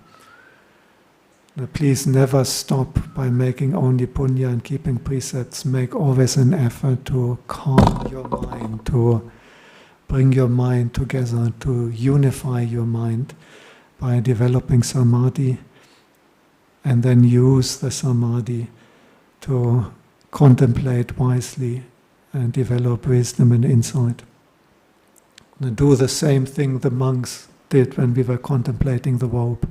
Now, please never stop by making only puññā and keeping precepts. Make always an effort to calm your mind, to bring your mind together, to unify your mind by developing samadhi, and then use the samadhi to contemplate wisely and develop wisdom and insight. And do the same thing the monks did when we were contemplating the robe.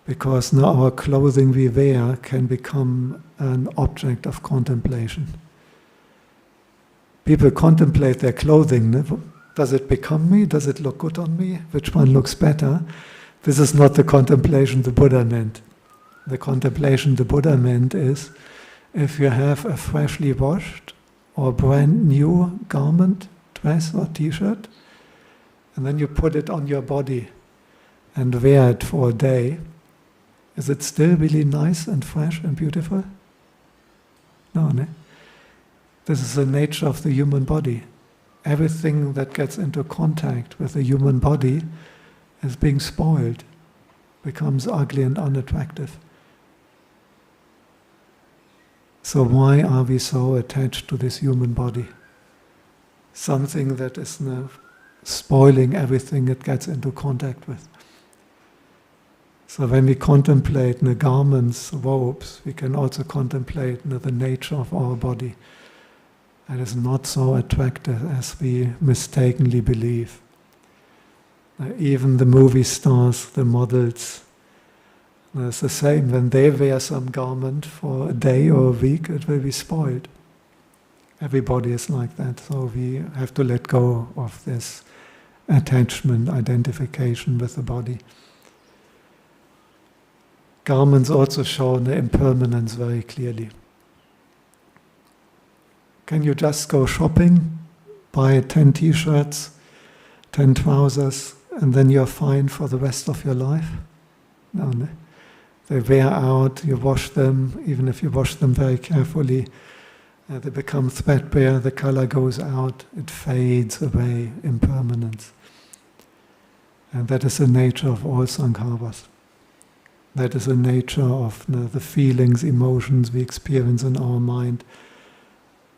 Because now our clothing we wear can become an object of contemplation. People contemplate their clothing. Does it become me? Does it look good on me? Which one looks better? This is not the contemplation the Buddha meant. The contemplation the Buddha meant is, if you have a freshly washed or brand new garment, dress or t-shirt, and then you put it on your body and wear it for a day, is it still really nice and fresh and beautiful? No, no. This is the nature of the human body. Everything that gets into contact with the human body is being spoiled, becomes ugly and unattractive. So why are we so attached to this human body? Something that is now spoiling everything it gets into contact with. So when we contemplate the garments, robes, we can also contemplate the nature of our body. It is not so attractive as we mistakenly believe. Even the movie stars, the models, it's the same. When they wear some garment for a day or a week, it will be spoiled. Everybody is like that, so we have to let go of this attachment, identification with the body. Garments also show the impermanence very clearly. Can you just go shopping, buy 10 t-shirts, 10 trousers, and then you're fine for the rest of your life? No, no. They wear out, you wash them, even if you wash them very carefully, they become threadbare, the color goes out, it fades away, impermanence. And that is the nature of all sankharas. That is the nature of the feelings, emotions we experience in our mind.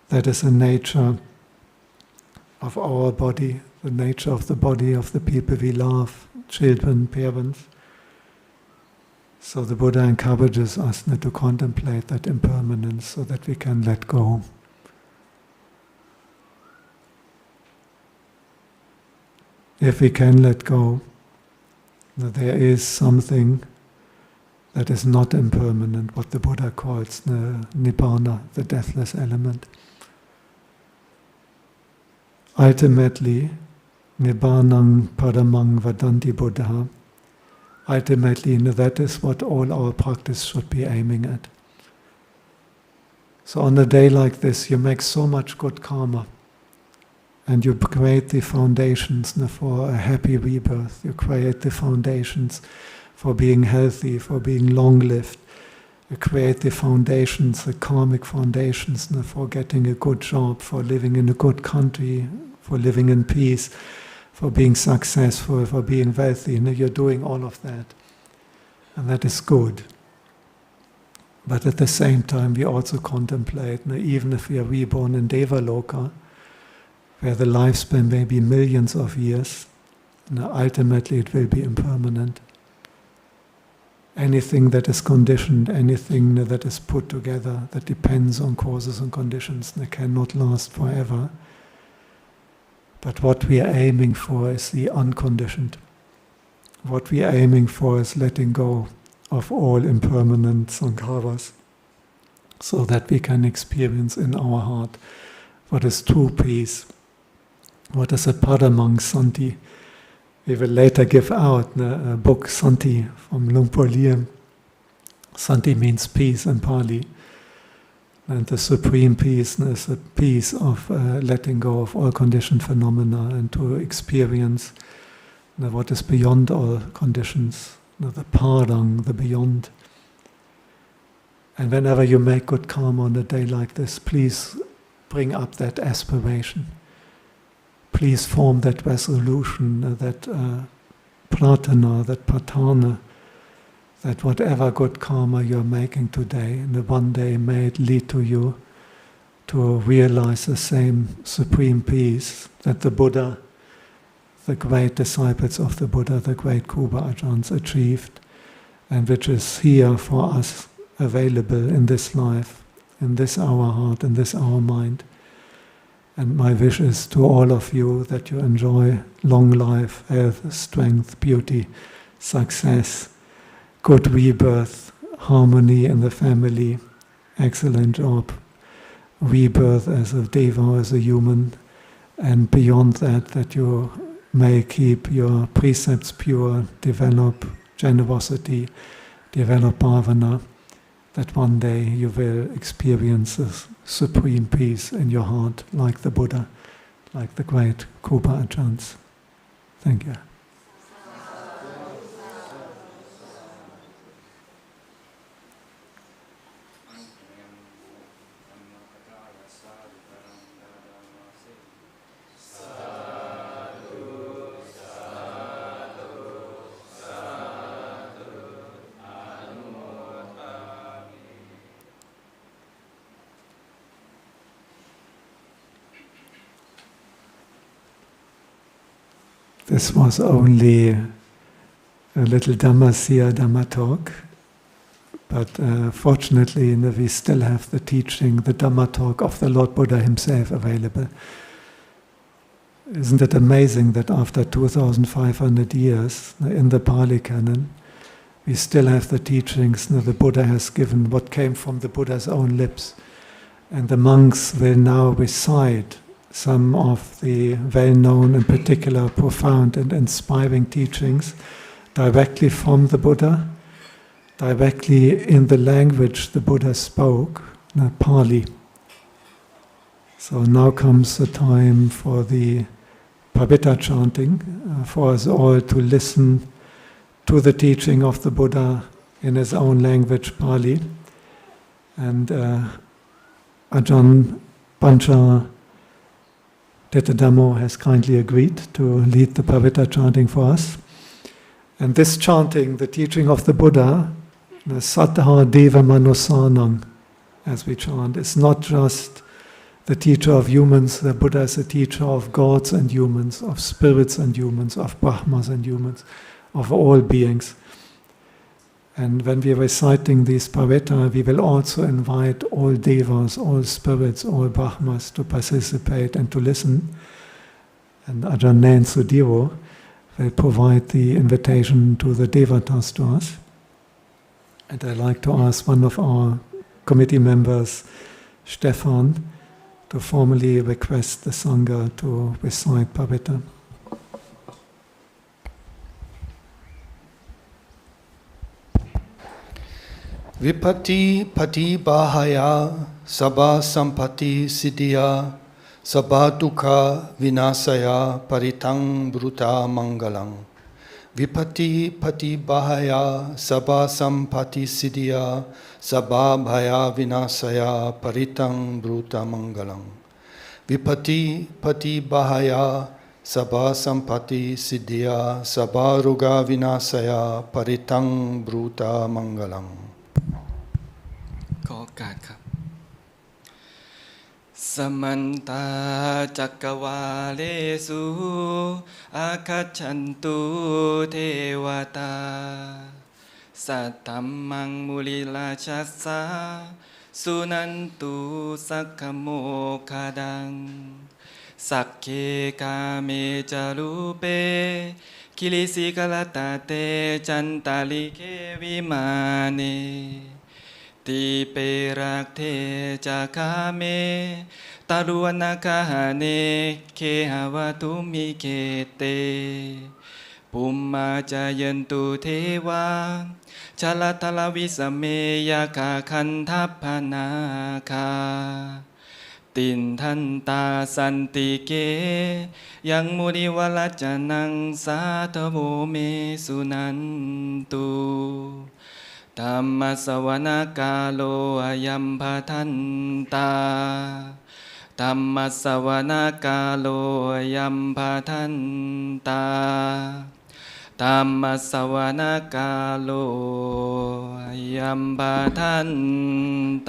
That is the nature of our body, the nature of the body of the people we love, children, parents. So the Buddha encourages us to contemplate that impermanence so that we can let go. If we can let go, there is something that is not impermanent, what the Buddha calls the nibbana, the deathless element. Ultimately, nibbanang paramang vadanti Buddha. Ultimately, that is what all our practice should be aiming at. So on a day like this, you make so much good karma, and you create the foundations for a happy rebirth. You create the foundations for being healthy, for being long-lived. You create the foundations, the karmic foundations, for getting a good job, for living in a good country, for living in peace, for being successful, for being wealthy. You're doing all of that. And that is good. But at the same time, we also contemplate, even if we are reborn in Devaloka, where the lifespan may be millions of years, ultimately it will be impermanent. Anything that is conditioned, anything that is put together, that depends on causes and conditions, that cannot last forever. But what we are aiming for is the unconditioned. What we are aiming for is letting go of all impermanent sankharas, so that we can experience in our heart what is true peace, what is a paramang santi. We will later give out a book, Santi, from Luang Por Liem, Santi means peace in Pali. And the supreme peace is the peace of letting go of all conditioned phenomena and to experience what is beyond all conditions, the parang, the beyond. And whenever you make good karma on a day like this, please bring up that aspiration. Please form that resolution, that pratana, that patana, that whatever good karma you're making today, in the one day may it lead to you to realize the same supreme peace that the Buddha, the great disciples of the Buddha, the great Kuba Ajahns achieved, and which is here for us, available in this life, in this our heart, in this our mind. And my wish is to all of you that you enjoy long life, health, strength, beauty, success, good rebirth, harmony in the family, excellent job, rebirth as a deva, as a human, and beyond that, that you may keep your precepts pure, develop generosity, develop bhavana, that one day you will experience this supreme peace in your heart, like the Buddha, like the great Kuba Ajahns. Thank you. This was only a little Dhammatalk, but fortunately we still have the teaching, the Dhammatalk of the Lord Buddha himself available. Isn't it amazing that after 2,500 years in the Pali Canon, we still have the teachings the Buddha has given, what came from the Buddha's own lips. And the monks will now recite some of the well-known and particular profound and inspiring teachings directly from the Buddha, directly in the language the Buddha spoke, Pali. So now comes the time for the Paritta Chanting, for us all to listen to the teaching of the Buddha in his own language, Pali. And Ajahn Pancha Dhammo has kindly agreed to lead the Paritta Chanting for us. And this chanting, the teaching of the Buddha, the Saddha Deva Manusanam, as we chant, is not just the teacher of humans. The Buddha is a teacher of gods and humans, of spirits and humans, of Brahmas and humans, of all beings. And when we are reciting these Paritta, we will also invite all devas, all spirits, all Brahmas to participate and to listen. And Ajahn Nain Sudhiro will provide the invitation to the devatas to us. And I'd like to ask one of our committee members, Stefan, to formally request the Sangha to recite Paritta. Vipati pati bahaya sabha sampati siddhya sabha dukkha vinasaya paritang bruta mangalang. Vipati pati bahaya sabha sampati siddhya sabha bhaya vinasaya paritang bruta mangalang. Vipati pati bahaya sabha sampati siddhya sabha roga vinasaya paritang bruta mangalang. ขอโอกาสครับสมันตาจักรวาเลสุอาคัจฉันตุเทวตาสัตตัมมังมุลิราชัสสะสุนันตุสักขโมคาดังสักเคกาเมจารุเปคิลิสิกลตาเตจันตาลิเควิมาเนติเปรักเทจาคาเมตารุวนาคาเนเคหาวตุมิเกเต ปุมมาจายันตุเทวาชลทลวิสเมยคาคันทัพพนาคาตินทันตาสันติเกยังมุนิวลจนังสาธโวเมสุนันตุธัมมสวนาคาโลอายัมภทันตาธัมมสวนาคาโลอายัมภทันตาธัมมสวนาคาโลอายัมภทัน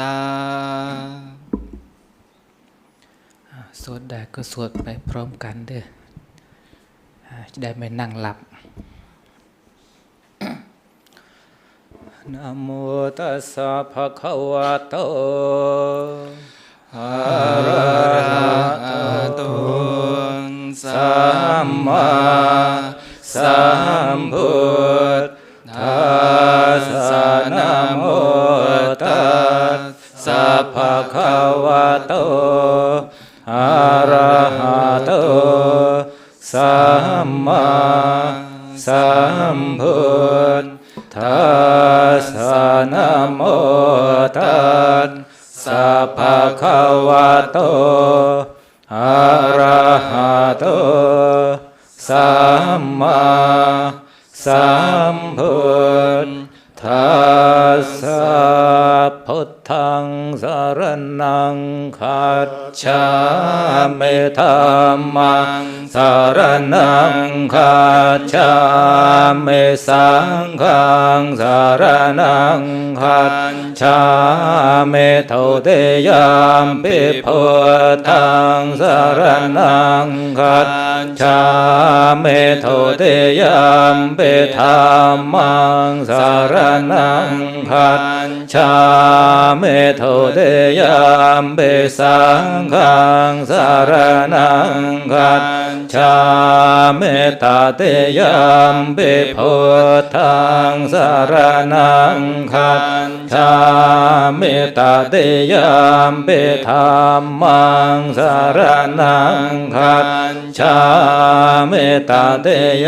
ตาสวดได้ก็สวดไปพร้อมกันเด้อจะได้ไม่นั่งหลับนะโมตัสสะภะคะวะโตอะระหะโตสัมมาสัมพุทธัสสะนะโมตัสสะภะคะวะโตอะระหะโตสัมมาสัมพุทธัสสะนะโมตัสสะภะคะวะโตอะระหะโตสัมมาสัมพุทธัสสะพุทธังสรณังคัจฉามิธัมมังสรณังคัจฉามิสังฆังสรณังคัจฉามิทุติยมปิพุทธังสรณังคัจฉามิทุติยมปิธัมมังสรณังคัจฉามิทุติยมปิสังฆังสรณังคัจฉามิตติยมปิพุทธังสรณังคัจฉามิตติยมปิธัมมังสรณังคัจฉามิตติย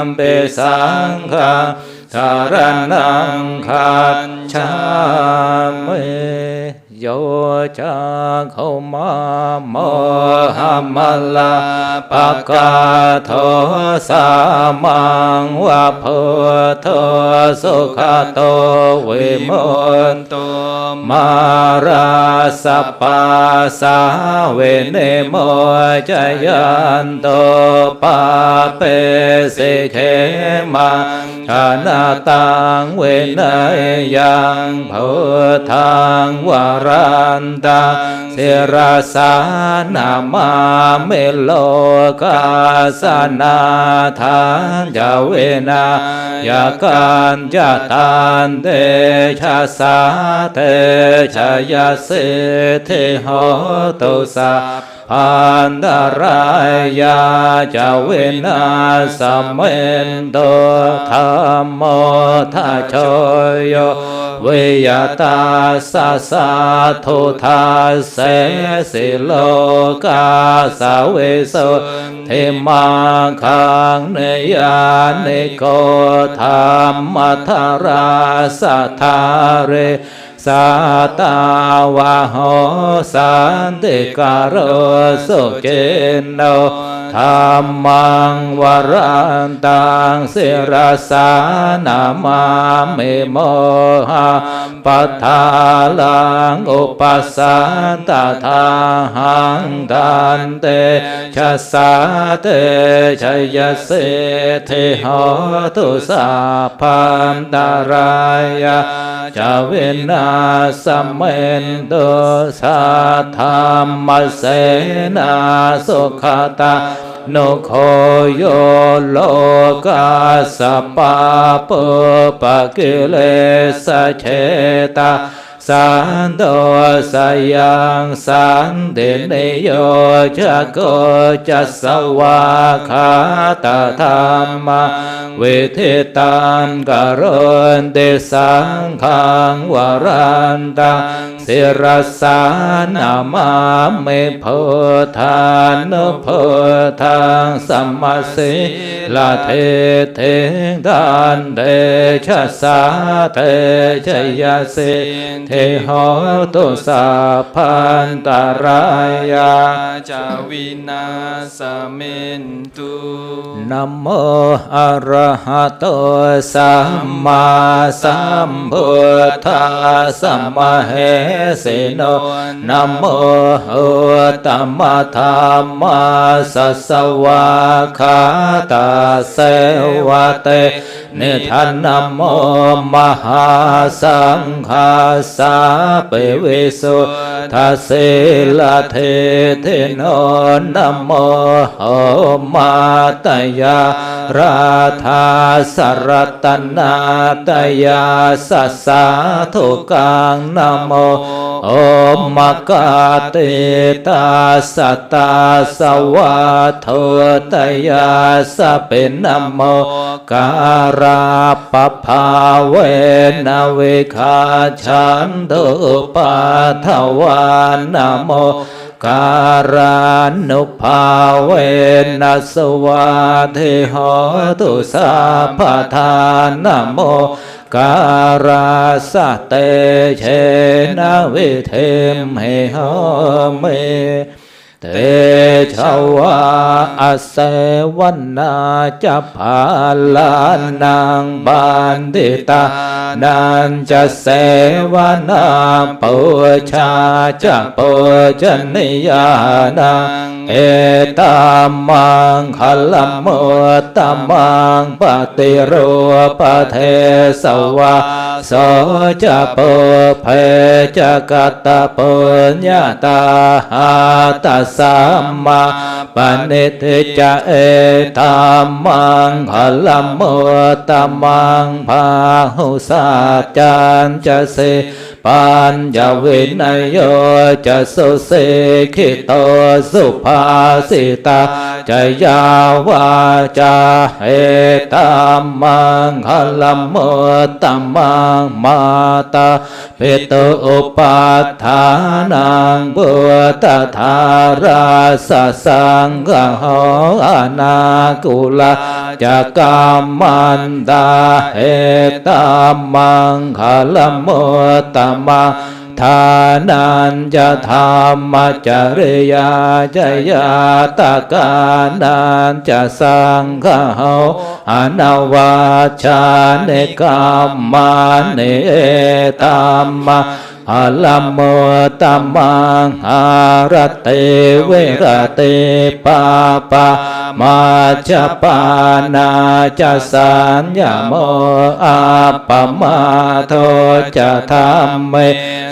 มปิสังฆังสรณังคัจฉามิโยจะเข้ามาโมหัมมลาปะกาโทสามังวะพุทโธสุขโตวิมุตโตมาราสปาสาเวเนโมจยันโตปาเปสิเขมังชนะตังเวนัยยังพุทธังวรันตังศิรสานามาเมโลกาสนาทานจเวนะ ยาการจตันเตชะสาเตชะยะเสเทโหตุสัพพันตรายาจะเวนัสเมนโตธัมโมทัชโชโยเวยตาสัสสะทุทัสเสสิโลกาสาเวสุเทมังคังเนยานิโกธัมมัทราสัทธาเรสัตาวะโหสันติการโรสุเจโนธัมมังวรันตังศิรสานามามิโมหะปัฏฐาลังอุปัสสันตถาหังทันเตชะสาเตชะยะเสเทโหตุสัพพันตรายาจะเวนัสเมนโตสัทธรรมเสนาสุขตาโนโคโยโลกาสปาปุปกิเลสเฉตาสันโตสยังสันเดนิโยจะโกจัสสวาคาตธรรมเวทิตังกโรนติสังขังวรันตังศิรสานามามิพุทธานุพุทธังสัมมาสิ ละเทเททานเตชะสาเตชยสิเทหอตุสัพพันตรายาจาวินาสเมนตุนะโมอะระหะโตสัมมาสัมพุทธัสสะมะเหสิโนนะโมตัมมะธัมมาสัสสวะคาตาเสวะเตนิทันนะโมมหาสังฆาสาเปวิสุทธัสสิลเทเทโนนะโมมาตยาราธาสรตนาตยาสัสสาธุกังนะโมมกาเตตาสัตตาสวัฏโทตยาสะเป็นนะโมการาปภาเวนะเวคาชันตุปัฏฐวานะโมการานุภาเวนัสวาเทหอตุสัพพทานะโมการาสะเตเชนะวิเทมเหหอเมเตชวะอาเสวันนาจะภาลานังบันติตานันจะเสวนาปุชาจะปุชนิยานังเอตัมมังคัลลโมตัมมังปฏิโรปเทสวะโสจะปุเพจะกัตตะปุญญาตาหาตัสสัมมาปณิทิจะเอตัมมังคัลลโมตัมมังภาหุสัจจันจะเสปัญญวินัยโยจะสุเสขิโตสุภาสิตาจะยาวาจาเอตัมมังคัลลโมตัมมังมาตาปิตุอุปัฏฐานังพุทธทาราสสังฆโหอนากุลาจะกามันตาเอตัมมังคัลลโมตัมมังทานันจะธรรมจริยาจยาตกานันจะสังฆโหอนาวาชาเนกัมมาเนตัมมังอัลลัมโมตัมมังหารเตเวรเตปาปามาจปานาจะสัญญโมอาปมาโทจะธัมเม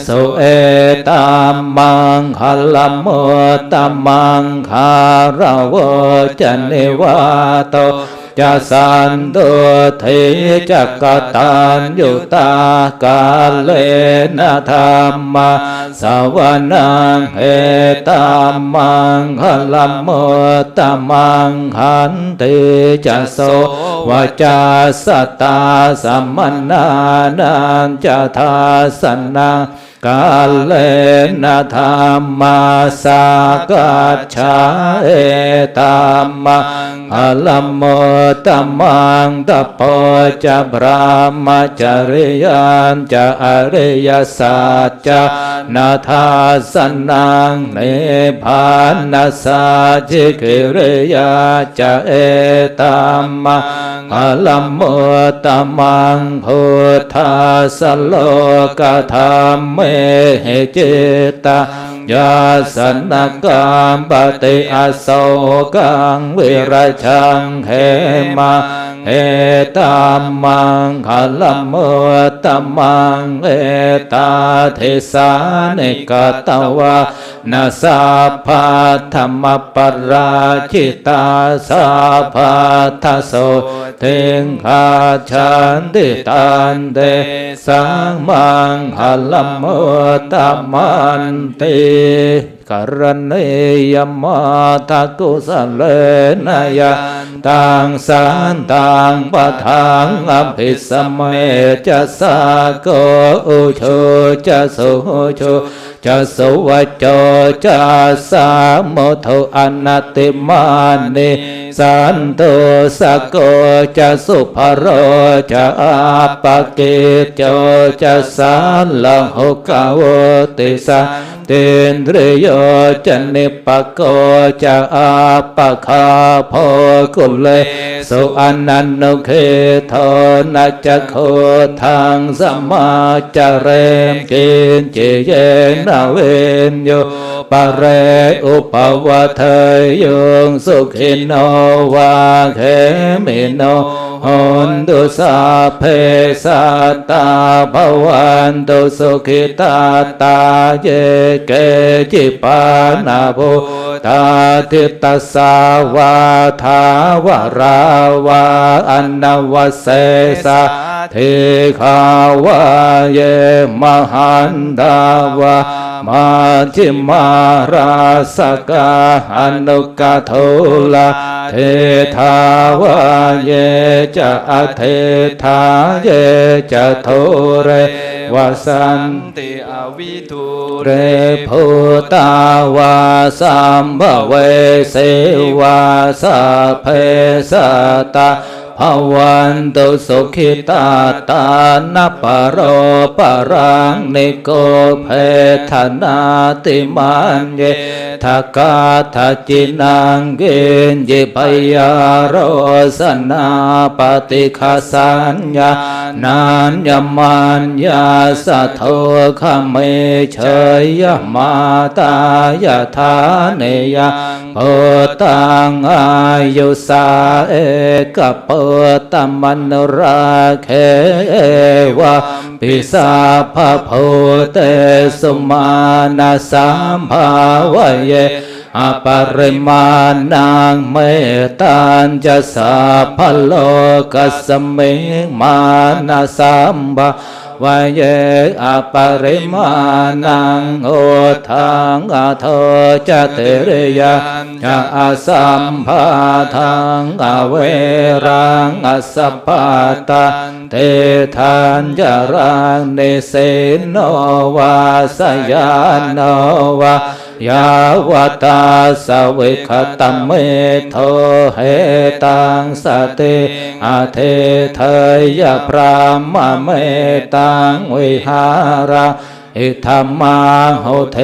สุเอตัมมังคัลลโมตัมมังคารวะจะนิวาโตจะสันตุเทจักตัญยุตากาเลนะธัมมาสวนังเอตัมมังคัลลโมตัมมังขันติจะโสวจาสตาสัมมนานันจะทาสนังกาเลนะธัมมาสากัจฉาเอตัมมังคัลลโมตัมมังตโปจะพระมจริยันจะอริยสัจจะนาทาสนังเนพานัสสะจิกิริยาจะเอตัมมังคัลลโมตัมมังพุทธัสสะโลกธัมเมจิตตังยาสนกัมปติอโศกังวิราชังเหมังเอตัมมังคัลลโมตัมมังเอตาเทสานิกตวะนาสัพพะธรรมปราชิตาสัพพะทัสโสเทงคาชันติตันเตสังมังคัลลโมตัมมันติกรณียมาตะกุสเลนะยะตังสันตังปะทังอภิสัมเมจะสาโกอุโชจะสุโชจะสุวัจโจ จัสสะโมโทอนัตติมานิสันโตสะโกจะสุภโรจะอาปะกิจโจจะสัลลังหุกะโวติสันตินทริโยจะนิปะโกจะอาปะคาโพกุเลสุอนันนุเคโทนัจจโคทังสมาจเรมกินจิเยนะเวนโยปะเรอุปวัฏโยสุขิโนวาเขมิโนหนตุสาเพสัตตาภวันตุสุขิตาตาเยเกจิปานาโภตาทิตาสาวาทาวราวาอันนวเสสะเทขาวาเยมหันดาวามาจิมาราสกาอนุกาโทลาเทธาวาเยจะอเทธาเยจะโทเรวสันติอวิทุเรภูตาวาสัมภเวเสวาสัพเพสัตตาภวันตุสุขิตาตานะปะโรปะรังนิโกเพทนาติมันเยทากาทจินังเกณญิปยาโรสนาปฏิฆาสัญญานัญญมัญญาสัทโธขเมเฉยมาตายธาเนยโพตังอายุสาเอกโพตมนุราเควะปิสาภโพเตสุมาณสัมภาวเยอปริมาณังเมตัญจะสัพพโลกัสมิงมานะสัมภาวเยอปริมาณังโอทังอโทจะเตริยะจะอสัมภาทังอเวรังอสัพพาตันเตทัญจรังเนเสโนวาสยานโนวายาวตาสวิคตเมโทเหตังสติอาเทเทยพรามเมตังวิหาระอิธัมมังโหเท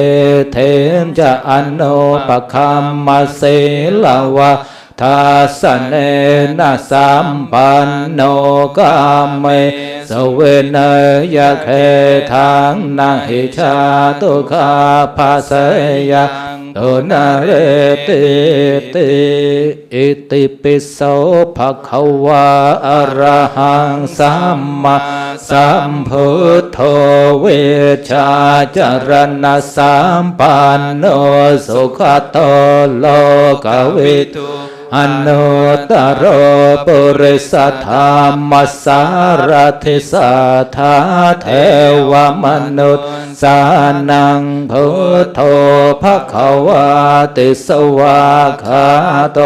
เทนจะอนุปคัมมเสลวะทัสสเนนะสัมปันโนกามเมสเวเนยเขทังนาหิชาตุขาภาเสยตุนาเรติติอิติปิโสภควาอะระหังสัมมาสัมพุทโธเวชาจรณะสัมปันโนสุขโตโลกวิทูอนุตตรปุริสธรรมสารถิสัทธาเทวมนุษย์สานังพุทโธภควาติสวากขาโต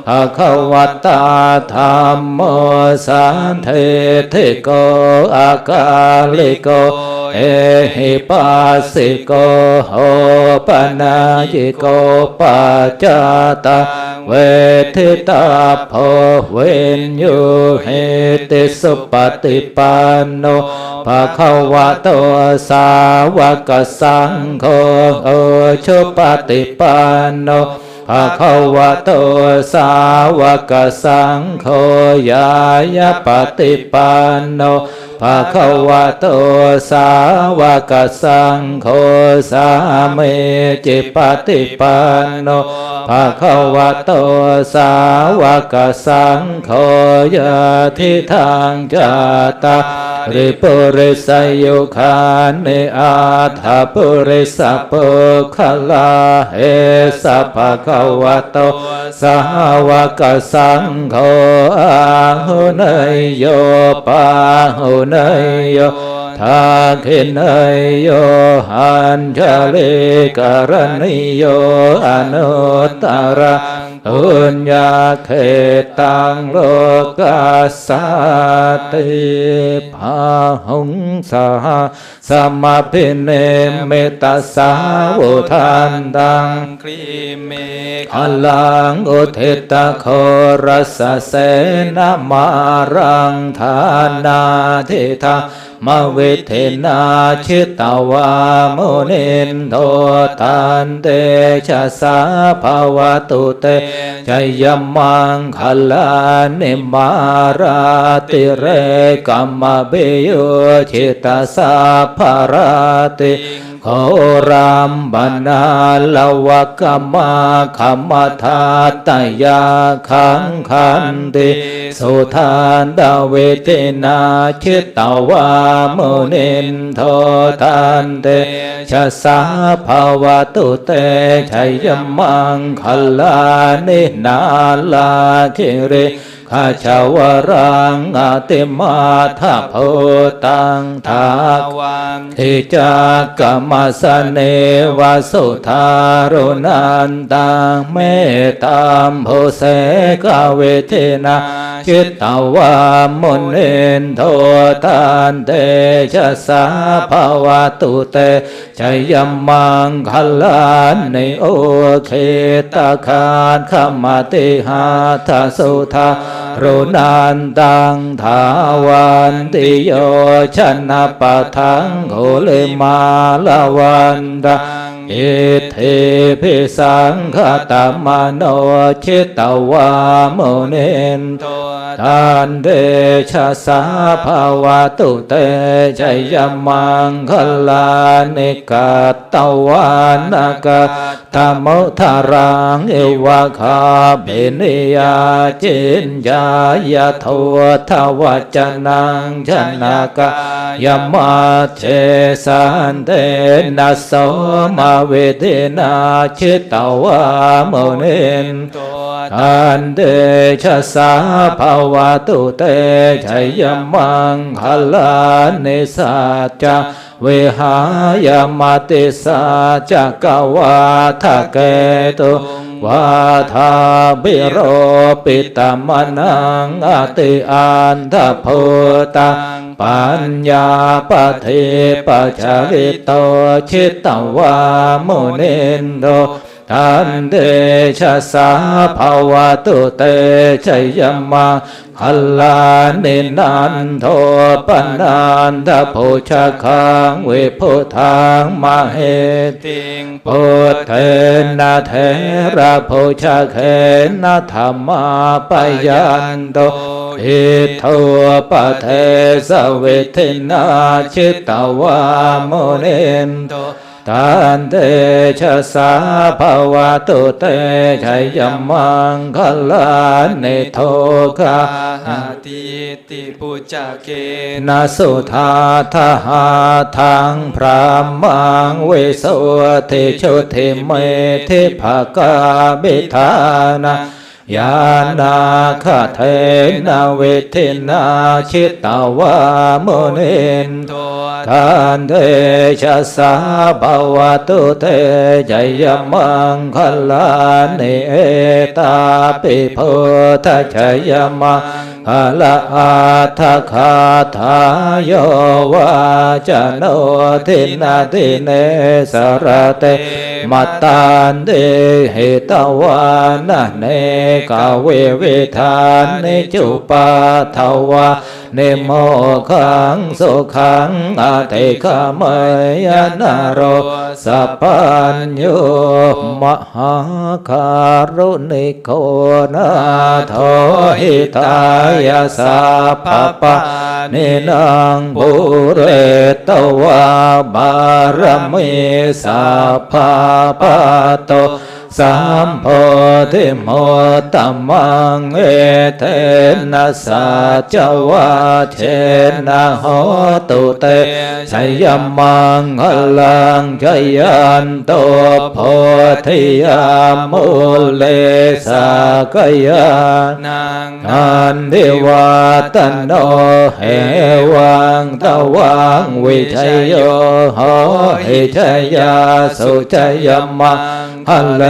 ภควตาธัมโมสันเทธิโกอากาลิโกเอหิปัสสิโกโหปนายิโกปัจจตังเวทิตาโพเวนโยเหติสุปฏิปันโนภควโตสาวกสังโฆโอชุปฏิปันโนภควโตสาวกสังโฆยายาปฏิปันโนภควโตสาวกสังโฆสาเมจิปฏิปันโนภควโตสาวกสังโฆยะทิทังจัตตาริปุริสยุคานิอาถาปุริสปุคลาเอสัพพะควโตสาวกสังโฆอาหุเนยโยปาหุเนยโยทาคินยโยหันจลิกรณิโยอนุตตระ ปุญญาเขตังโลกัสสติภาหุงสหสมพิเนมิตัสสาวุทันตังครีเม อลังอุทิตโครัสเสนามารังธานาทิทามวิเทนาชิตาวามุนินโทตันเตชะสาภาวตุเตชยมังคลานิมาราติเรกัมมะเบโยชิตาสาภาราติโครัมบนาลวะกัมมาคัมมทาตยาขังขันติสุทานดาเวเทนาชิตาวามุนินโทตันเตชะสาภาวตุเตชัยมังคลานินาลาคิริข้าชาวรังอาติมาทาโพตังทาวันทิจากัมมัสเนวสุธารุนันตังเมตตามโพเสกเวเทนาจิตตวามุนินโทตันเตชะสาภาวตุเตชัยมังคลานิโอเคตคานขมติหาทสุธารุนันตังทาวันติโยชนะปะทังโคเลมาลาวันตังอิทธิพิสังขตมโนชิตวามุนินโทตันเตชะสาภาวตุเตชัยมังคลานิกัตตวานกะธรรมุทารังเอวะคาเบนิยาจินญายะโททวัจนังชนะกายมัจเจสันเตนะโสมาเวเทนาชิตวามุนินโทตันเตชะสาภาวตุเตชัยมังคลานิสัจจเวหายมติสัจจกวาทะเกตุวาทาบิโรปิตมนังอติอันทโพตังปัญญาปเทปัจจริโตชิตตวามุนินโทตันเตชะสาภาวตุเตชัยมังคลานินันโทปนันทโพชะคังเวพุทังมเหติงพุทเทนะเทระโพชะเขนะธรรมาปยันโตอิโทปเทสเวทนาชิตวามุนินโทตันเตชะสาภาวตุเตชัยมังคลานิโทคาติติปุจจเก นะสุธาทหาทังพระมังเวโสติชุติเมธิภกาบิธานะยานาคเทนาเวทินาชิตตวามุนินโทตันเตชะสาภาวตุเตชัยมังคลานิเอตาปิโพธชัยมังคลาอาทะคาทายโยวาจโนทินาทิเนสระเตมัตตันเตหิตวานะเนกาเววิธานนิจุปาทวาเนโมขังสุขังอาเทขมยนาโรสัพพัญโยมหาการุณิโกนาโทหิตายาสัพพปะนินังปุเรตวาบารมีสัพพปะโตสัมโพธิโมตตมังเอเทนะสัจวะเชนะโหตุเตชัยมังคลังชัยยันโตโพธิยามุเลสากยานังอันเทวาตโนเหวังตวังวิชัยโยโหหิชัยยาสุชัยมัง หะเล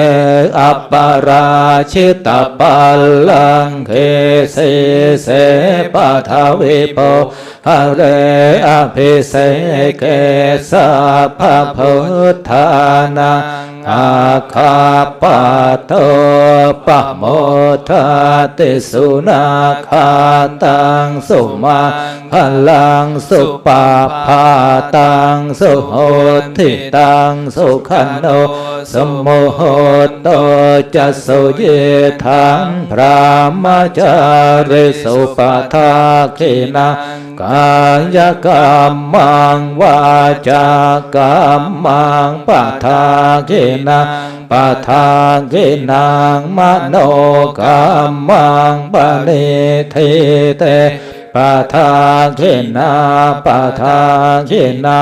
อัปปาราชิตปัลลังเขเสเสปะทวิโปหะเลอภิเสเกสัพพพุทธานังอาคาปะโตปะโมทาติสุนาคาตังสุมาพลังสุปาพาตังสุโหติตังสุขันโนสมุโหโตจะสุเยทังพระมจาริสุปทาคินังกายกรรมังวาจากรรมังปะทาคินังปะทาคินังมโนกรรมังปะนิทิเตปะทาคินาปะทาคินา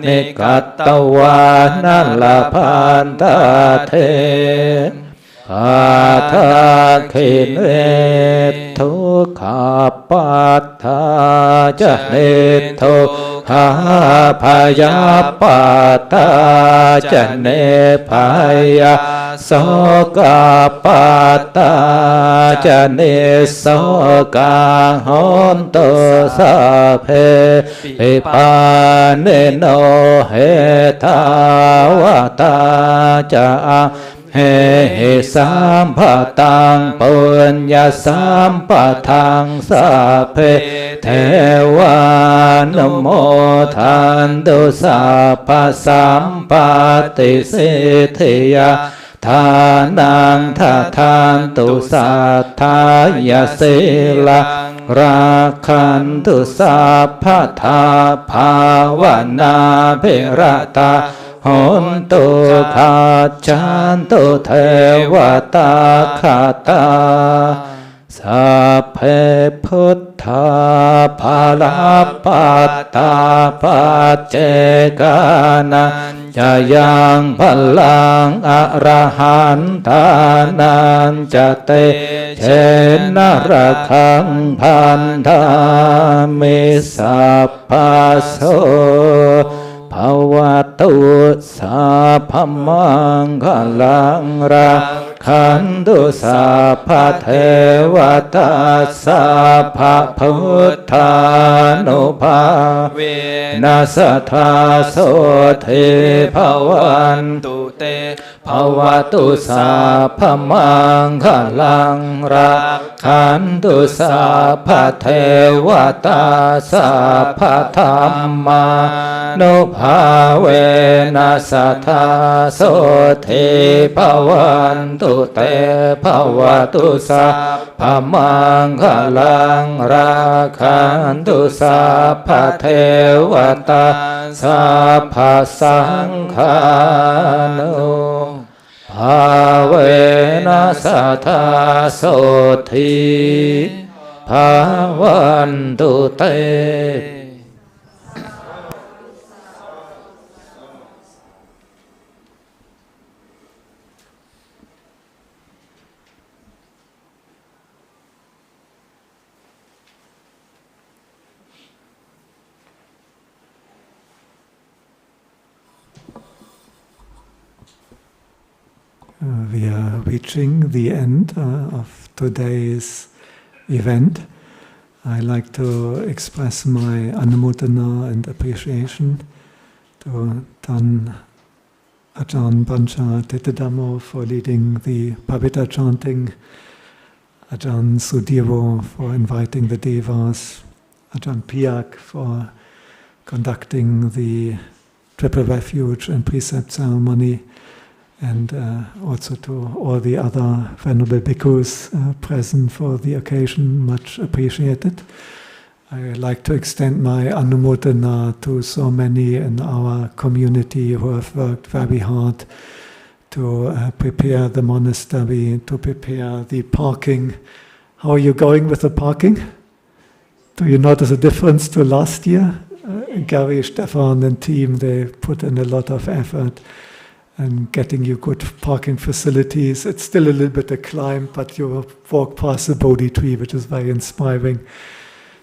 นิกัตตวานัลพันตเทปะทาคิเนทุกขาปัฏฐาจะเนทุกขาพยาปัฏฐาจะเนพยาโสกปัฏฐาจะเนโสกาหนตุสัพเพปิปาเนโนเหตาวตาจะเฮสัมปตังปุญญาสัมปทังสัพเพเทวานุโมทันตุสัพพสัมปติสิทธิยาทานังทานตุสัทธายาสิลังราคันตุสัพพทาภาวนาภิรตาหนตุขาจันตุเทวตาคาตาสัพเพพุทธาภาลาปัตตาปัจเจกานัญจะยังพลังอรหันตานันจะเตเชนระคังพันธามิสัพพโสภวตุสัพพมังคลังราคันตุสัพพเทวตาสัพพพุทธานุภาเวนัสสทาโสเทภวันตุเตภวตุสัพพมังคลังราคันตุสัพพเทวตาสัพพธัมมานุภาเวนัสสทาโสเทภวันตุเตภวตุสัพพมังคลังราคันตุสัพพเทวตาสัพพสังฆานุภาเวนัสสทาโสทิภาวันตุเตWe are reaching the end of today's event. I like to express my Anumodanā and appreciation to Tan Ajahn Pancha Titadhammo for leading the Paritta Chanting, Ajahn Sudhiro for inviting the Devas, Ajahn Piak for conducting the Triple Refuge and Precept ceremony, and also to all the other Venerable Bhikkhus present for the occasion, much appreciated. I like to extend my Anumodanā to so many in our community who have worked very hard to prepare the monastery, to prepare the parking. How are you going with the parking? Do you notice a difference to last year? Gary, Stefan and team, they put in a lot of effort and getting you good parking facilities. It's still a little bit a climb, but you walk past the Bodhi tree, which is very inspiring.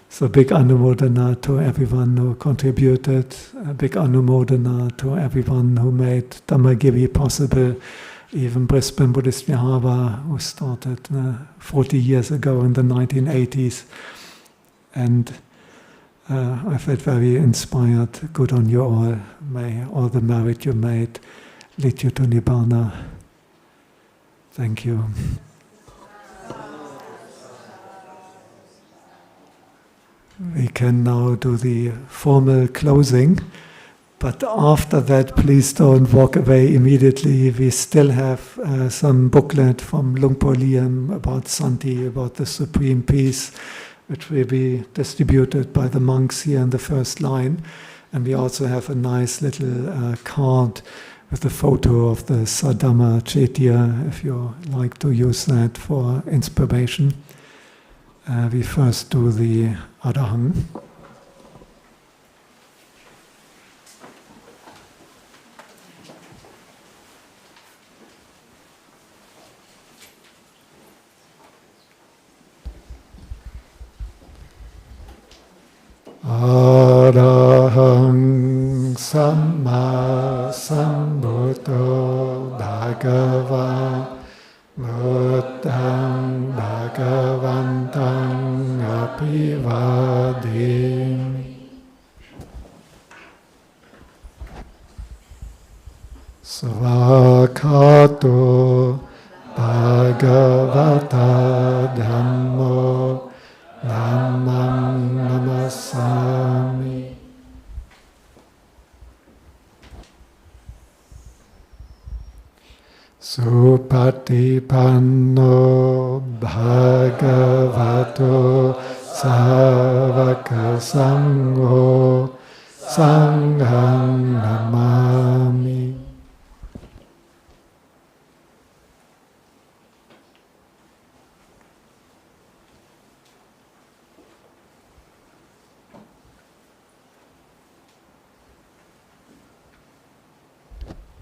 So big Anumodanā to everyone who contributed, a big Anumodanā to everyone who made Dhammagiri possible, even Brisbane Buddhist Vihara was started 40 years ago in the 1980s. And I felt very inspired. Good on you all. May all the merit you made lead you to Nibbana. Thank you. We can now do the formal closing, but after that, please don't walk away immediately. We still have some booklet from Lungpo Liam about Santi, about the Supreme Peace, which will be distributed by the monks here in the first line. And we also have a nice little card with a photo of the Sadhamma Chetya, if you like to use that for inspiration. We first do the Arahang. Arahang Samma Sambuddho Bhagava Buddhang Bhagavantang Abhivadimi Svakato Bhagavata Dhammo Dhammam Namasami. Supatipanno Bhagavato Savaka Sangho Sangham Namami.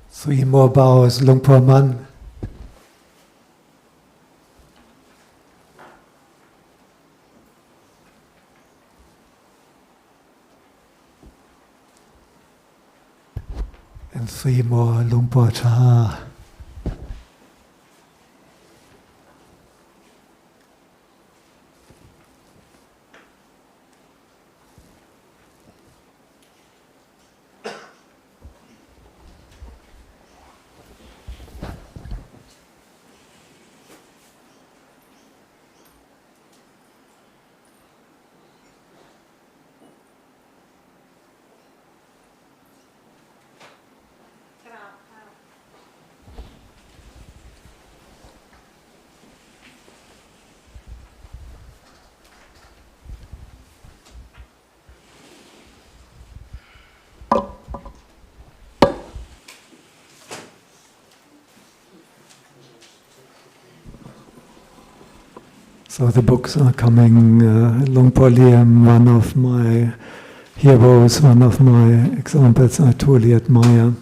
Three more bows, Lungpo Man. And three more, Lungpo Cha. So the books are coming. Lungpo Liam, one of my heroes, one of my examples I truly admire.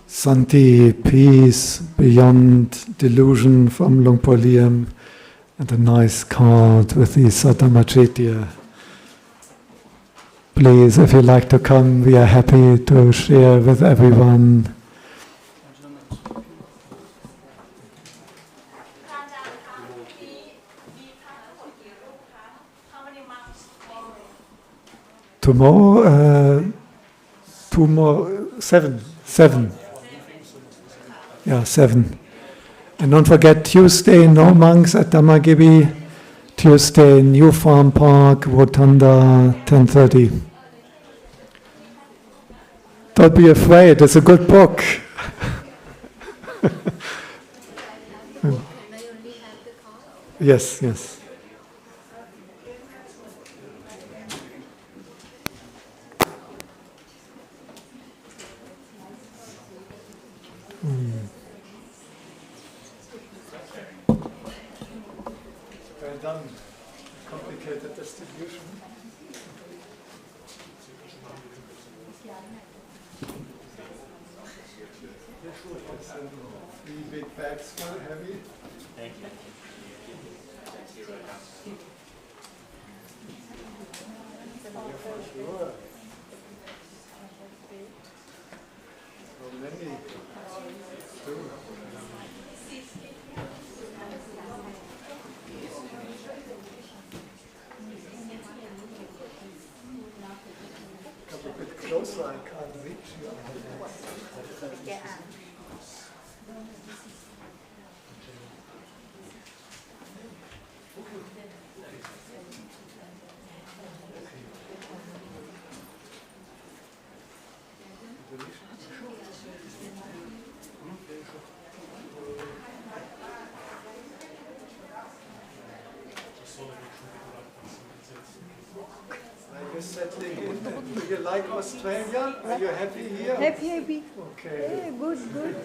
Santi, peace beyond delusion from Lungpo Liam, and a nice card with the Sadhamma Chetya. Please, if you'd like to come, we are happy to share with everyone. Tomorrow, seven. Yeah, 7. And don't forget, Tuesday, no monks at Dhammagiri. Tuesday, New Farm Park, Rotunda, 10:30. Don't be afraid, it's a good book. Yes. Well done. complicated distribution. 3 big bags full, heavy. Thank you. For sure. So many. Two. Come a bit closer, I can't reach you. Are you settling in? Do you like Australia? Are you happy here? Happy. Okay. Yeah, good.